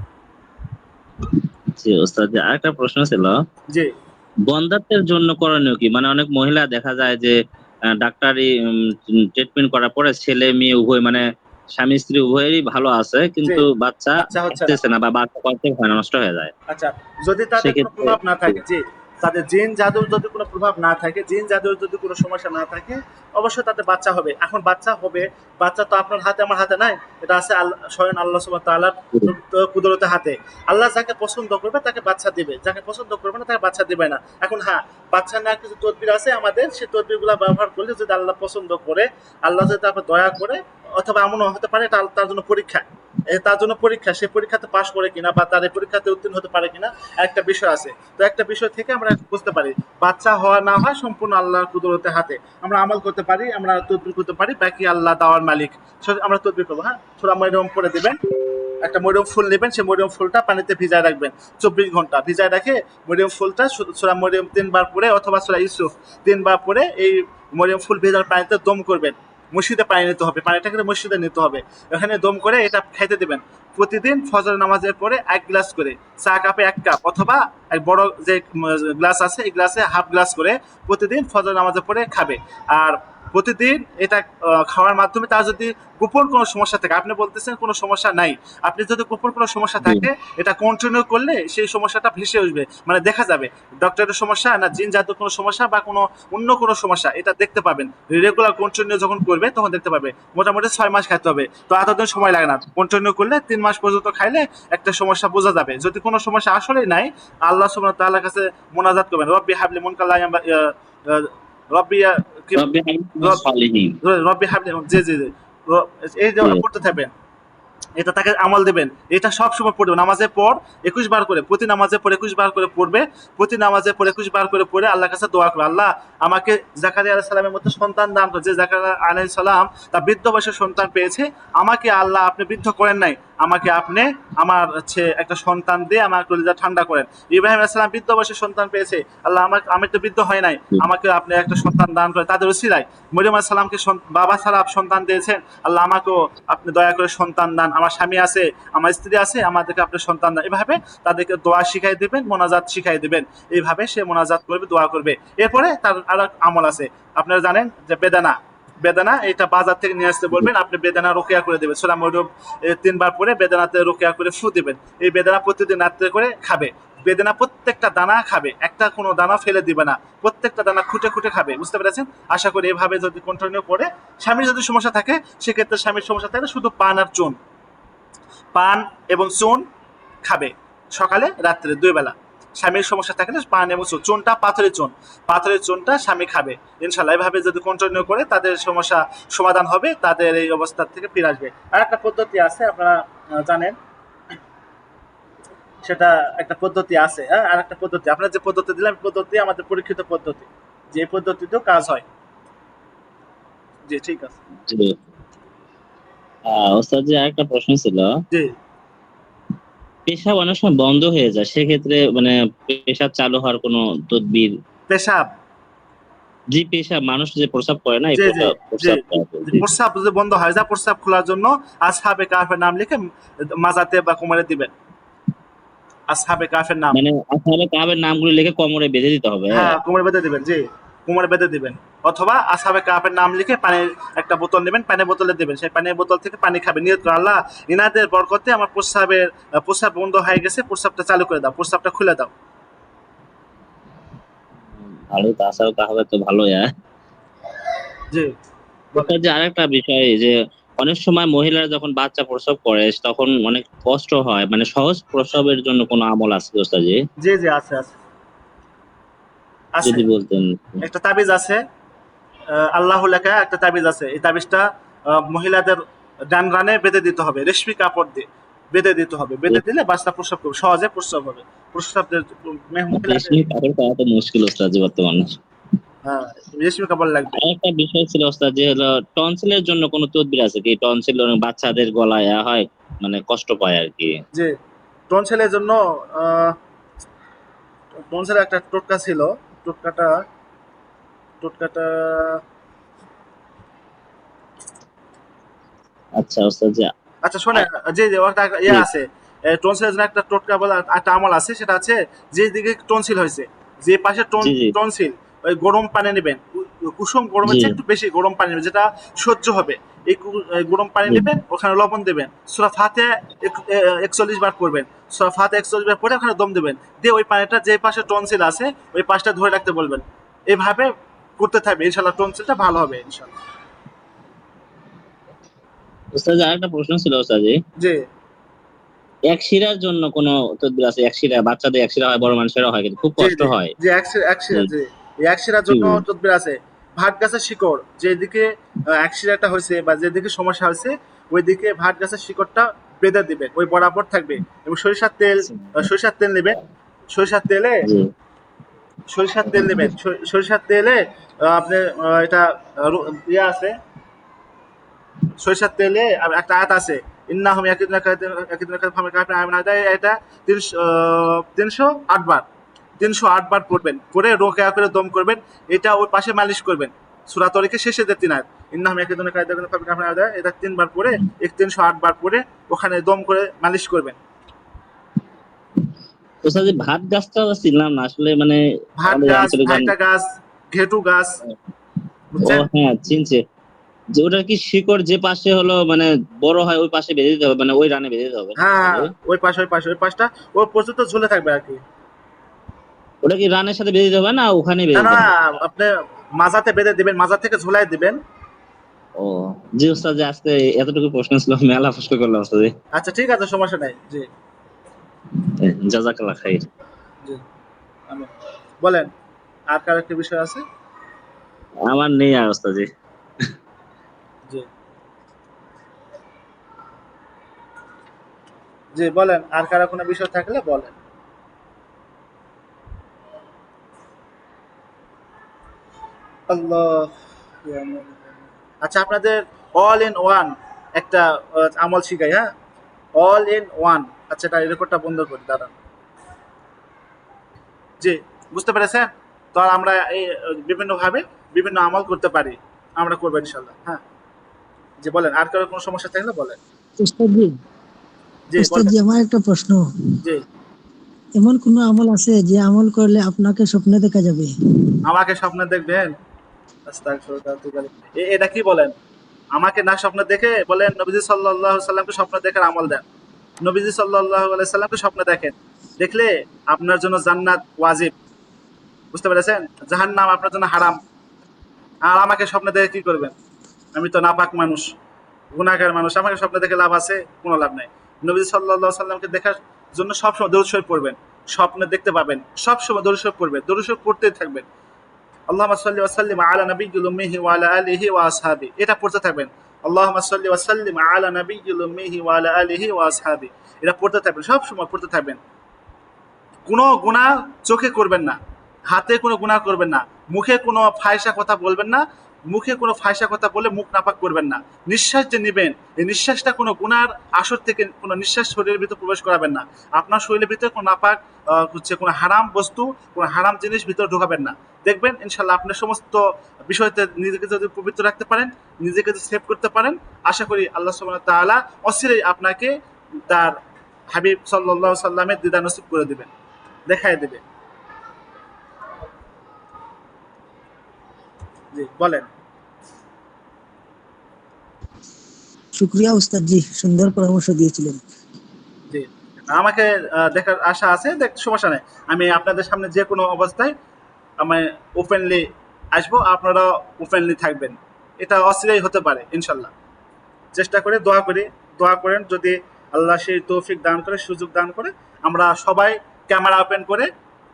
জি, ওস্তাদ জি, আরেকটা প্রশ্ন ছিল, জি বন্ধ্যাত্বের জন্য করণীয় কি? মানে অনেক মহিলা দেখা যায় যে ডাক্তারি ট্রিটমেন্ট করার পরে ছেলে মেয়ে উভয় মানে স্বামী স্ত্রী উভয়েরই ভালো আছে, জি, কিন্তু বাচ্চা বাচ্চা হচ্ছে না। আসতেছে না বা বাচ্চা কনসেপ্ট হয় না, নষ্ট হয়ে যায়। আচ্ছা, যদি তাদের কোনো সেক্ষেত্রে প্রভাব না জি, থাকে, জি, তাদের জিন জাদুর যদি কোনো প্রভাব না থাকে, জিন জাদুর যদি কোনো সমস্যা না থাকে, অবশ্যই তাদের বাচ্চা হবে। এখন বাচ্চা হবে, বাচ্চা তো আপনার হাতে আমার হাতে নাই, এটা আছে আল্লাহ, স্বয়ং আল্লাহ সুবহানাহু ওয়া তাআলার জি, কুদরতের হাতে। আল্লাহ যাকে পছন্দ করবে তাকে বাচ্চা দিবে, যাকে পছন্দ করবে না তাকে বাচ্চা দিবে না। এখন হ্যাঁ, বাচ্চা নেওয়ার কিছু তদবির আছে আমাদের, সেই তদবিরগুলো ব্যবহার করলে যদি আল্লাহ পছন্দ করে, আল্লাহ যদি তারপর দয়া করে, অথবা এমনও হতে পারে এটা তার জন্য পরীক্ষা, তার জন্য পরীক্ষা, সে পরীক্ষাতে পাশ করে কিনা বা তার এই পরীক্ষাতে উত্তীর্ণ হতে পারে কিনা, একটা বিষয় আছে। তো একটা বিষয় থেকে আমরা বুঝতে পারি বাচ্চা হওয়া না হয় সম্পূর্ণ আল্লাহর কুদরতের হাতে। আমরা আমল করতে পারি, আমরা তদবির করতে পারি, বাকি আল্লাহ দেওয়ার মালিক। আমরা তদবির করবো। হ্যাঁ, সূরা মাইরুম পড়ে দিবেন। একটা মরিয়ম ফুল নেবেন, সেই মরিয়ম ফুলটা পানিতে ভিজায় রাখবেন 24 ঘন্টা। ভিজায় রেখে মরিয়ম ফুলটা সূরা মরিয়ম 3 বার পড়ে অথবা সূরা ইউসুফ 3 বার পড়ে এই মরিয়ম ফুল ভেজার পানিতে দম করবেন। মসজিদে পানি নিতে হবে, পানিটা কিন্তু মসজিদে নিতে হবে। এখানে দম করে এটা খাইতে দেবেন। প্রতিদিন ফজর নামাজের পরে 1 গ্লাস করে, চা কাপে 1 কাপ অথবা এক বড় যে গ্লাস আছে এই গ্লাসে হাফ গ্লাস করে প্রতিদিন ফজর নামাজের পরে খাবে। আর প্রতিদিন এটা খাওয়ার মাধ্যমে তার যদি গোপন কোনো সমস্যা থাকে, আপনি বলতেছেন কোনো সমস্যা নাই, আপনি যদি গোপন কোনো সমস্যা জি থাকে এটা কন্টিনিউ করলে সেই সমস্যাটা ভেসে আসবে, মানে দেখা যাবে ডক্টরের সমস্যা না জিন জাতীয় কোনো সমস্যা বা কোনো অন্য কোনো সমস্যা, এটা দেখতে পাবেন। রেগুলার কন্টিনিউ যখন করবে তখন দেখতে পাবে। মোটামুটি 6 মাস খাইতে হবে, তো এতদিন সময় লাগে না। কন্টিনিউ করলে 3 মাস পর্যন্ত খাইলে একটা সমস্যা বোঝা যাবে। যদি কোনো সমস্যা আসলেই নাই, আল্লাহ সুবহানাহু ওয়া তাআলার কাছে মোনাজাত করবেন, রব্বি হাবলি মুনকাল লা ইয়ামবা রব্বি কি রব্বি হাবলি রব সালিহিন। রব্বি হাবলি, জি জি জি, এই যে জি পড়তে থাকবেন, এটা তাকে আমল দেবেন। এটা সব সময় পড়বে নামাজের পর 21 বার করে, প্রতি নামাজের পর 21 বার করে পড়বে। প্রতি নামাজের পর 21 বার করে পড়ে আল্লাহর কাছে দোয়া করবে, আল্লাহ আমাকে জাকারিয়া আলাইহিস সালামের মতো সন্তান দান করো। যে জাকারিয়া আলাইহিস সালাম তার বৃদ্ধ বয়সে সন্তান পেয়েছে, আমাকে আল্লাহ আপনি বৃদ্ধ করেন নাই, আমাকে আপনি আমার হচ্ছে একটা সন্তান দিয়ে আমার কলিজা ঠান্ডা করেন। ইব্রাহিম আলাইহিস সালাম বৃদ্ধ বয়সে সন্তান পেয়েছে, আল্লাহ আমি তো বৃদ্ধ হয় নাই, জি আমাকে আপনি একটা সন্তান দান করেন। তাদের উসিলায় মরিয়ম আলাইহিস সালামকে বাবা ছাড়া সন্তান দিয়েছেন, আল্লাহ আমাকেও আপনি দয়া করে সন্তান দান। আমার স্বামী আছে, আমার স্ত্রী আছে, আমাদেরকে আপনি সন্তান দান। এভাবে তাদেরকে দোয়া শিখাই দিবেন, মোনাজাত শিখাই দিবেন। এইভাবে সে মোনাজাত করবে, দোয়া করবে। এরপরে তার আর এক আমল আছে, আপনারা জানেন যে বেদানা, বেদানা এটা বাজার থেকে নিয়ে আসতে বলবেন, আপনি বেদানা রোকেয়া করে দেবেন। সূরা মরিয়ম 3 বার পরে বেদানাতে রোকেয়া করে ফু দিবেন। এই বেদানা প্রতিদিন রাত্রে করে খাবে। বেদানা প্রত্যেকটা দানা খাবে, একটা কোনো দানা ফেলে দিবে না, প্রত্যেকটা দানা খুঁটে খুঁটে খাবে। বুঝতে পেরেছেন? আশা করি এভাবে যদি কন্টিনিউ করে, স্বামীর যদি সমস্যা থাকে সেক্ষেত্রে স্বামীর সমস্যা থাকলে শুধু পান আর চুন, পান এবং চুন খাবে সকালে রাত্রে 2 বেলা। স্বামীর সমস্যা থাকলে পান এবং চুন, চুনটা পাথরের চুন, পাথরের চুনটা স্বামী খাবে। ইনশাল্লাহ এভাবে যদি কন্টিনিউ করে তাদের সমস্যা সমাধান হবে, তাদের এই অবস্থা থেকে ফিরে আসবে। আর একটা পদ্ধতি আছে, আপনারা জানেন, সেটা একটা পদ্ধতি আছে। হ্যাঁ, আর একটা পদ্ধতি, আপনার যে পদ্ধতি দিলাম পদ্ধতি আমাদের পরীক্ষিত পদ্ধতি, যে পদ্ধতিতেও কাজ হয়। জি ঠিক আছে। জি। ওস্তাদ জি আরেকটা প্রশ্ন ছিল, জি। পেশাব অনেক সময় বন্ধ হয়ে যায়, সেক্ষেত্রে মানে পেশাব চালু হওয়ার কোনো তদবির? পেশাব, জি পেশাব, মানুষ যে প্রস্রাব করে না, এই জি জি জি, প্রস্রাব করা তো, জি প্রস্রাব যদি বন্ধ হয় যায়, প্রস্রাব খোলার জন্য আসহাবে কাহফের নাম লিখে মাজাতে বা কোমরে দিবেন। আসহাবে কাহফের নাম, মানে আসলে কাবের নামগুলো লিখে কোমরে বেঁধে দিতে হবে? হ্যাঁ কোমরে বেঁধে দিবেন, জি কোমরে বেঁধে দিবেন। অথবা আসহাবে কাহফের নাম লিখে পানির একটা বোতল নেবেন, পানির বোতলে দেবেন, সেই পানির বোতল থেকে পানি খাবেন। নিয়ত করে, আল্লাহ ইনাদের বরকতে আমার প্রস্রাব বন্ধ হয়ে গেছে, প্রস্রাবটা চালু করে দাও, প্রস্রাবটা খুলে দাও। ভালো, তাছাড়াও তাহলে তো ভালো। জি বলেন। ওটা যে আরেকটা বিষয় যে অনেক সময় মহিলারা যখন বাচ্চা প্রসব করে তখন অনেক কষ্ট হয়, মানে সহজ প্রসবের জন্য কোনো আমল আছে ওস্তাদ জি? জি জি আছে আছে আছে, যদি বলতেন। একটা তাবিজ আছে, আল্লাহ লেখা একটা তাবিজ আছে। এই তাবিজটা মহিলাদের ডান রানে বেঁধে দিতে হবে, রেশমি কাপড় দিয়ে বেঁধে দিতে হবে। বেঁধে দিলে বাচ্চা প্রসব করবে, সহজে প্রসব হবে। প্রসবের মহিলাদের, রেশমি কাপড় পাওয়া তো মুশকিল ওস্তাদ বর্তমানে। হ্যাঁ রেশমি কাপড় লাগবে। আরেকটা বিষয় ছিল ওস্তাদ যে হলো টনসিলের জন্য কোনো তদবির আছে কি? টনসিল বাচ্চাদের গলায় হয়, মানে কষ্ট পায় আর কি। যে টনসিলের জন্য টনসিলের একটা টোটকা ছিল, টোটকাটা টোটকাটা আচ্ছা ওস্তাদ জি। আচ্ছা শোনেন, যে যে ওটা একটা ইয়ে আছে, টনসিলের জন্য একটা টোটকা বলে একটা আমল আছে, সেটা আছে যে দিকে টনসিল হয়েছে, যে পাশে জি জি টনসিল, ওই গরম পানি নেবেন, কুসুম গরমের জি চেয়ে একটু বেশি গরম পানি নেবেন, যেটা সহ্য হবে। এই গরম পানি জি। নেবেন, ওখানে লবণ দেবেন, সূরা ফাতিহা 41 বার পড়বেন, সূরা ফাতিহা 41 বার পড়ে ওখানে দম দেবেন, দিয়ে ওই পানিটা যে পাশে টনসিল আছে ওই পাশটা ধরে রাখতে বলবেন। এইভাবে করতে থাকবে, ইনশাল্লাহ টনসিলটা ভালো হবে ইনশাল্লাহ। ওস্তাদ জি আরেকটা প্রশ্ন ছিল ওস্তাদ জি, জি এক শিরার জন্য কোনো তদবির আছে? এক শিরা, বাচ্চাদের এক শিরা হয়, বড় মানুষেরও হয়, কিন্তু খুব জি কষ্ট জি হয়। জি, একশিরা, জি জি এই একশিরার জি জন্য তদবির আছে। ভাট গাছের শিকড় যেদিকে একশিরাটা হয়েছে বা যেদিকে সমস্যা হয়েছে, ওইদিকে ভাট গাছের শিকড়টা বেঁধে দিবেন, ওই বরাবর থাকবে। এবং সরিষার তেল নেবেন, সরিষার তেলে জি সরিষার তেল নেবেন, সরিষার তেলে আপনি এটা ইয়ে আছে, সরিষার তেলে একটা আয়াত আছে, ইন্নাহুম ইয়াকিদুনা ফামিন কাফিরিন আমিন হাদা, এটা 308 বার 308 বার পড়বেন, পড়ে রোকেয়া করে দম করবেন, এটা ওই পাশে মালিশ করবেন। সূরা তরিকের শেষে যে 3 আয়াত, ইন্নাহুম ইয়াকিদুনা ফামিন কাফিরিন হাদা, এটা 3 বার পড়ে 308 বার পড়ে ওখানে দম করে মালিশ করবেন। ওস্তাদ ভাত গাছটা ছিলাম না আসলে, মানে ভাট আমাদের গাছ, আঞ্চলিক ভাইটা গাছ, ঘেটু গাছ, ও বুঝছেন? হ্যাঁ চিনছে, যে ওটা কি শিকড় যে পাশে হলো মানে বড় হয় ওই পাশে বেঁধে দিতে হবে, মানে ওই রানে বেঁধে দিতে হবে নাকি হ্যাঁ, ওস্তাদ? ওই পাশটা ও পর্যন্ত ঝুলে থাকবে আর কি। ওটা কি রানের সাথে বেঁধে দিতে হবে না ওখানে না বেঁধে না, দিতে হবে? আপনি মাজাতে বেঁধে দিবেন, মাজা থেকে ঝুলাই দিবেন। ও জি ওস্তাদ, যে আজকে এতটুকু প্রশ্ন ছিল, মেলা প্রশ্ন করলাম ওস্তাদ। আচ্ছা ঠিক আছে, সমস্যা নাই। জি জাজাকাল্লাহ খাইর। জি, আমি বলেন, আর কার একটা বিষয় আছে? আমার নেই আর ওস্তাদ জি। জি জি, বলেন, আর কার কোনো বিষয় থাকলে বলেন। আল্লাহ। আচ্ছা, আপনাদের অল ইন ওয়ান একটা আমল শিখাই, হ্যাঁ, অল ইন ওয়ান। আচ্ছা, এটা রেকর্ডটা বন্ধ করি, দাঁড়ান। জি, বুঝতে পেরেছেন? তো আমরা এই বিভিন্নভাবে বিভিন্ন আমল করতে পারি, আমরা করবো ইনশাল্লাহ। হ্যাঁ, জি বলেন, আর কারো কোনো সমস্যা থাকলে বলেন। উস্তাদ জি, জি উস্তাদ বলেন। জি, আমার একটা প্রশ্ন। জি, এমন কোনো আমল আছে যে আমল করলে আপনাকে স্বপ্নে দেখা যাবে? আমাকে স্বপ্নে দেখবেন? এটা কি বলেন? আমাকে না স্বপ্নে দেখে বলেন নবীজি সাল্লাল্লাহু আলাইহি সাল্লামকে স্বপ্নে দেখার আমল দেন। নবীজি সাল্লাল্লাহু আলাইহি সাল্লামকে স্বপ্নে দেখেন, দেখলে আপনার জন্য জান্নাত ওয়াজিব, বুঝতে পেরেছেন? জাহান্নাম আপনার জন্য হারাম। আর আমাকে স্বপ্নে দেখে কি করবেন? আমি তো নাপাক মানুষ, গুনাহগার মানুষ, আমাকে স্বপ্নে দেখে লাভ আছে? কোনো লাভ নাই। নবীজি সাল্লাল্লাহু আলাইহি সাল্লামকে দেখার জন্য সবসময় দরুদ শরীফ পড়বেন, স্বপ্নে দেখতে পাবেন, সবসময় দরুদ শরীফ পড়বেন, দরুদ শরীফ পড়তেই থাকবেন। আল্লাহুম্মা সাল্লি ওয়া সাল্লিম আলা নাবিয়্যিল উম্মিহি ওয়া আলা আলিহি ওয়া আসহাবি, এটা পড়তে থাকবেন। আল্লাহুম্মা সাল্লি ওয়া সাল্লিম আলা নাবিয়্যিল উম্মিহি ওয়া আলা আলিহি ওয়া আসহাবি, এটা পড়তে থাকবেন, সব সময় পড়তে থাকবেন। কোনো গুনাহ চোখে করবেন না, হাতে কোনো গুনাহ করবেন না, মুখে কোনো ফাহিশা কথা বলবেন না, মুখে কোনো ফাহিশা কথা বলে মুখ নাপাক করবেন না। নিঃশ্বাস যে নিবেন, এই নিঃশ্বাসটা কোনো গুনার আসর থেকে কোনো নিঃশ্বাস শরীরের ভিতর প্রবেশ করাবেন না। আপনার শরীরের ভিতরে কোনো নাপাক হচ্ছে কোনো হারাম বস্তু, কোনো হারাম জিনিস ভিতরে ঢোকাবেন না। দেখবেন ইনশাল্লাহ আপনার সমস্ত বিষয়তে নিজেকে যদি পবিত্র রাখতে পারেন, নিজেকে যদি সেভ করতে পারেন, আশা করি আল্লাহ সুবহানাহু ওয়া তাআলা অচিরেই আপনাকে তার হাবিব সাল্লাল্লাহু আলাইহি সাল্লামের দিদার নসিব করে দিবেন, দেখায় দেবে। জি বলেন। শুক্রিয়া উস্তাদ জি, সুন্দর পরামর্শ দিয়েছিলেন। জি, আমাকে দেখার আশা আছে, দেখ সমস্যা নেই। আমি আপনাদের সামনে যে কোনো অবস্থায় আমি ওপেনলি আসবো, আপনারা ওপেনলি থাকবেন। এটা অচিরেই হতে পারে ইনশাল্লাহ। চেষ্টা করে দোয়া করি, দোয়া করেন যদি আল্লাহ সেই তৌফিক দান করে, সুযোগ দান করে, আমরা সবাই ক্যামেরা ওপেন করে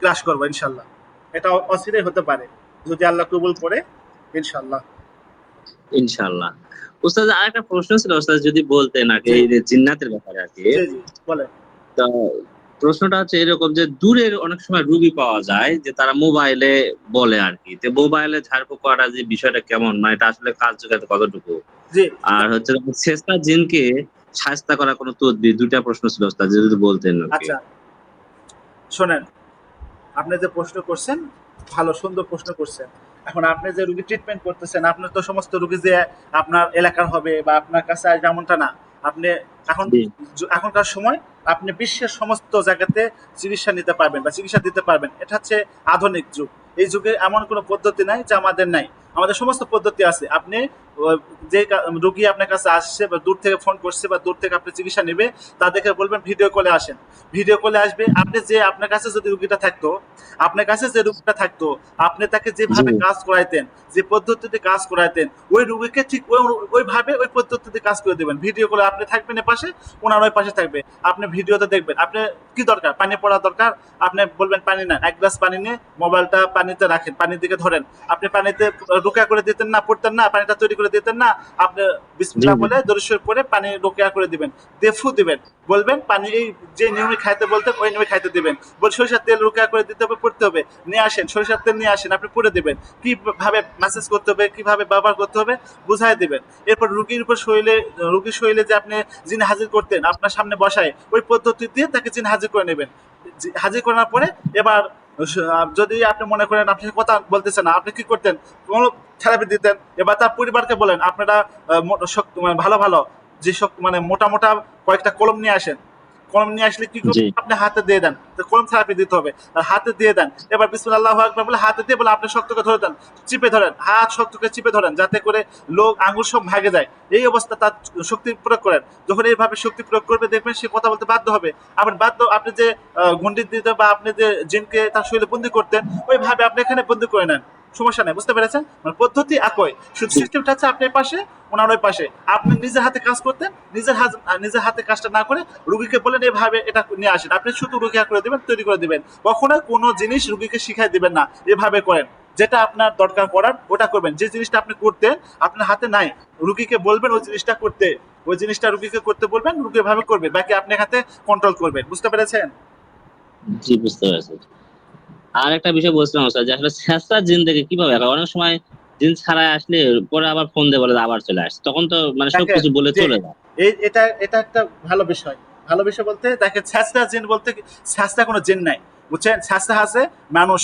ক্লাস করবো ইনশাল্লাহ। এটা অচিরেই হতে পারে যদি আল্লাহ কবুল করে, ইনশাল্লাহ। ইনশাআল্লাহ। ওস্তাদ আর একটা প্রশ্ন ছিল ওস্তাদ, যদি বলতেন আর কি, জি এই যে জিন্নাতের ব্যাপারে আর কি। জি জি, বলেন। তো প্রশ্নটা হচ্ছে এরকম, যে দূরের অনেক সময় রুগী পাওয়া যায় যে তারা মোবাইলে বলে আর কি, তো মোবাইলে ঝাড়ফুঁক করার যে বিষয়টা কেমন, মানে এটা আসলে কার্যকারিতা কতটুকু? জি, আর হচ্ছে শেষটা জিনকে শায়েস্তা করার কোনো তদবির, দুইটা প্রশ্ন ছিল ওস্তাদ, যদি বলতেন আর কি। আচ্ছা শোনেন, আপনি যে প্রশ্ন করছেন, ভালো সুন্দর প্রশ্ন করছেন। এখন আপনি যে রুগী ট্রিটমেন্ট করতেছেন, আপনার তো সমস্ত রুগী যে আপনার এলাকার হবে বা আপনার কাছে আসবে এমনটা না। আপনি এখন জি এখনকার সময় আপনি বিশ্বের সমস্ত জায়গাতে চিকিৎসা নিতে পারবেন বা চিকিৎসা দিতে পারবেন। এটা হচ্ছে আধুনিক যুগ। এই যুগে এমন কোনো পদ্ধতি নাই যা আমাদের নাই। আমাদের সমস্ত পদ্ধতি আছে। আপনি যে রুগী আপনার কাছে আসছে বা দূর থেকে ফোন করছে বা দূর থেকে আপনি চিকিৎসা নেবে, তাদেরকে বলবেন ভিডিও কলে আসেন। ভিডিও কলে আসবে, আপনি যে আপনার কাছে যদি রুগীটা থাকতো, আপনার কাছে যে রুগীটা থাকতো, আপনি তাকে জি যেভাবে কাজ করাইতেন, যে পদ্ধতিতে কাজ করাইতেন, ওই রুগীকে ঠিক ওইভাবে ওই পদ্ধতিতে কাজ করে দেবেন। ভিডিও কলে আপনি থাকবেন এ পাশে, ওনার ওই পাশে থাকবে, আপনি ভিডিওতে দেখবেন। আপনি কি দরকার, পানি পড়া দরকার, আপনি বলবেন পানি না, এক গ্লাস পানি নিয়ে মোবাইলটা পানিতে রাখেন, পানির দিকে ধরেন। আপনি পানিতে রুকা করে দিতেন না, পড়তেন না, পানিটা তৈরি করে করে দিতেন না, আপনি বিসমিল্লাহ বলে দরুদ শরীফ পড়ে পানি রোকেয়া করে দিবেন, দিয়ে ফু দিবেন, বলবেন পানি এই যে নিয়মে খাইতে বলতেন ওই নিয়মে খাইতে দিবেন, বল সরিষার তেল রোকেয়া করে দিতে হবে, পড়তে হবে, নিয়ে আসেন সরিষার তেল নিয়ে আসেন, আপনি পড়ে দিবেন, কিভাবে ম্যাসেজ করতে হবে, কিভাবে ব্যবহার করতে হবে বুঝাই দিবেন। এরপর রুগীর উপর রুগীর শরীরে যে আপনি জিন হাজির করতেন আপনার সামনে বসায় ওই পদ্ধতি দিয়ে তাকে জিন হাজির করে নেবেন। হাজির করার পরে এবার যদি আপনি মনে করেন আপনি কথা বলতেছে না, আপনি কি করতেন, কোনো থেরাপি দিতেন। এবার তার পরিবারকে বলেন আপনারা মানে ভালো ভালো যে মানে মোটা মোটা কয়েকটা কলম নিয়ে আসেন, কলম নিয়ে আসলে কি করবেন, আপনি হাতে দিয়ে দেন, তো কলম থেরাপি দিতে হবে, আর হাতে দিয়ে দেন। এবার বিসমিল্লাহ আল্লাহু আকবার বলে হাতে দিয়ে বলে আপনি শক্ত করে ধরে দেন, চিপে ধরেন, হাত শক্ত করে চিপে ধরেন, যাতে করে লোক আঙুল সব ভাগে যায়। এই অবস্থা তার শক্তি প্রয়োগ করেন। যখন এইভাবে শক্তি প্রয়োগ করবে দেখবেন সে কথা বলতে বাধ্য হবে। আবার বাধ্য আপনি যে গন্ডিত দিতে বা আপনি যে জিনকে তার শরীরে বন্দি করতেন ওইভাবে আপনি এখানে বন্দি করে নেন, সমস্যা নেই। বুঝতে পেরেছেন? মানে পদ্ধতি একই, শুধু সিস্টেমটা হচ্ছে আপনার পাশে ওনার ওই পাশে। আপনি নিজের হাতে কাজ করতেন, নিজের হাতে কাজটা না করে রুগীকে বলেন এভাবে এটা নিয়ে আসেন, আপনি শুধু রুগিয়া করে দিবেন, তৈরি করে দিবেন। কখনো কোনো জিনিস রুগীকে শিখাই দিবেন না, এভাবে করেন। যেটা আপনার দরকার করার ওটা করবেন, যে জিনিসটা আপনি করতেন আপনার হাতে নাই রুগীকে বলবেন ওই জিনিসটা করতে, ওই জিনিসটা রুগীকে করতে বলবেন, রুগী এভাবে করবে, বাকি আপনি হাতে কন্ট্রোল করবেন। বুঝতে পেরেছেন? জি, বুঝতে পেরেছি। আর একটা বিষয় বলছিলাম স্যার, যে আসলে ছেঁচড়া জিন থেকে কিভাবে হয়? অনেক সময় জিন ছাড়াই আসলে পরে আবার ফোন দিয়ে বলে যে আবার চলে আসছে, তখন তো মানে দেখেন সবকিছু বলে যে চলে যায়। এটা এটা একটা ভালো বিষয়। ভালো বিষয় বলতে দেখেন ছেঁচড়া জিন বলতে ছেঁচড়া কোনো জিন নাই, বুঝছেন? ছেঁচড়া আছে মানুষ,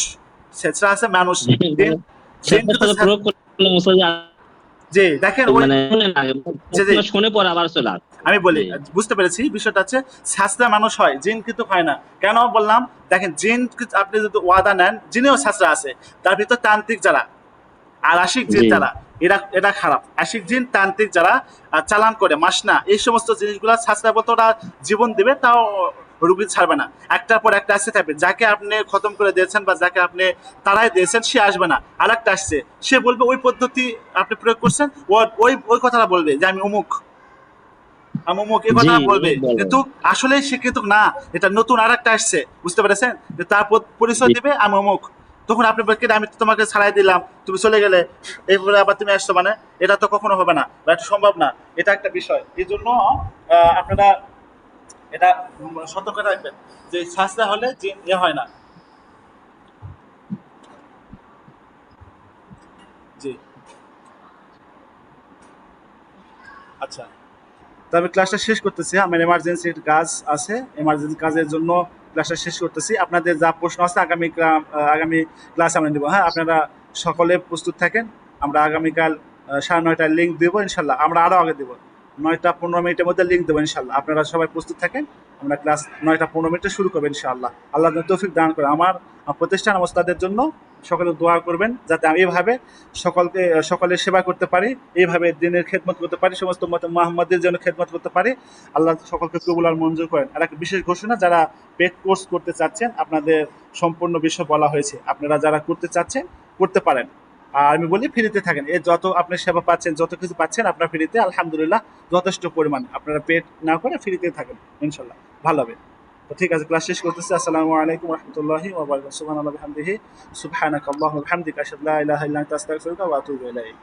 ছেঁচড়া আছে মানুষ। জিন জিন ছেঁচড়ার কিন্তু সাথে প্রয়োগ করলে মুসা যে দেখেন ওই মানে শুনে না, যে যে শুনে পরে আবার চলে আসে। আমি বলি, জি বুঝতে পেরেছি বিষয়টা হচ্ছে শাস্ত্রা মানুষ হয়, জিন কিন্তু হয় না। কেন বললাম? দেখেন জিন আপনি যদি ওয়াদা নেন, জিনেও শাস্ত্রা আছে, তার ভিতর তান্ত্রিক যারা আর আশিক জিন জি যারা, এরা এরা খারাপ। আশিক জিন তান্ত্রিক যারা চালান করে মাসনা এই সমস্ত জিনিসগুলো শাস্ত্রা বলতে ওরা জীবন দেবে, তাও রুগী ছাড়বে না, একটার পর একটা আসতে থাকবে। যাকে আপনি খতম করে দিয়েছেন বা যাকে আপনি তাড়াই দিয়েছেন সে আসবে না, আর একটা আসছে, সে বলবে ওই পদ্ধতি আপনি প্রয়োগ করছেন, ওই ওই কথাটা বলবে যে আমি অমুক আমুক এ জি কথা বলবে, বলে। কিন্তু আসলে সে কিন্তু না, এটা নতুন আর একটা আসছে। বুঝতে পেরেছেন? যে তার পরিচয় জি দিবে আমি অমুক। তখন আপনি বলবেন আমি তো তোমাকে ছাড়াই দিলাম, তুমি চলে গেলে, এইভাবে আবার তুমি আসছো, মানে এটা তো কখনো হবে না বা এটা সম্ভব না। এটা একটা বিষয়, এই জন্য আপনারা এটা সতর্ক রাখবেন যে শাস্তা হলে যে হয় না। জি, আচ্ছা, তো আমি ক্লাসটা শেষ করতেছি, আমার এমার্জেন্সি কাজ আছে, এমার্জেন্সি কাজের জন্য ক্লাসটা শেষ করতেছি। আপনাদের যা প্রশ্ন আছে আগামী ক্লাস আমরা নেব। হ্যাঁ, আপনারা সকলে প্রস্তুত থাকেন। আমরা আগামীকাল 9:30টায় লিঙ্ক দেবো ইনশাল্লাহ, আমরা আরও আগে দেবো, 9টা 15 মিনিটের মধ্যে লিঙ্ক দেবো ইনশাল্লাহ। আপনারা সবাই প্রস্তুত থাকেন, আমরা ক্লাস 9টা 15 মিনিটে শুরু করবো ইনশাআল্লাহ। আল্লাহ যেন তৌফিক দান করে। আমার প্রতিষ্ঠান আমার ওস্তাদের জন্য সকলে দোয়া করবেন, যাতে আমি এইভাবে সকলের সেবা করতে পারি, এইভাবে দিনের খেদমত করতে পারি, সমস্ত মুহাম্মাদের জন্য খেদমত করতে পারি। আল্লাহ সকলকে কবুল আর মঞ্জুর করেন। আর একটা বিশেষ ঘোষণা, যারা পেড কোর্স করতে চাচ্ছেন, আপনাদের সম্পূর্ণ বিষয় বলা হয়েছে, আপনারা যারা করতে চাচ্ছেন করতে পারেন। আর আমি বলি ফ্রিতে থাকেন, এ যত আপনি সেবা পাচ্ছেন, যত কিছু পাচ্ছেন আপনার ফ্রিতে, আলহামদুলিল্লাহ যথেষ্ট পরিমাণ। আপনারা পেড না করে ফ্রিতে থাকেন ইনশাল্লাহ, ভালো হবে। তো ঠিক আছে, ক্লাস শেষ করতেছি। আসসালামু আলাইকুম রহমতুল্লাহি ওয়া বারাকাতুহু। সুবহানাল্লাহি ওয়া বিহামদিহি, সুবহানাকাল্লাহুম্মা ওয়া বিহামদিকা, আশহাদু আল্লা ইলাহা ইল্লা আনতা, আস্তাগফিরুকা ওয়া আতুবু ইলাইক।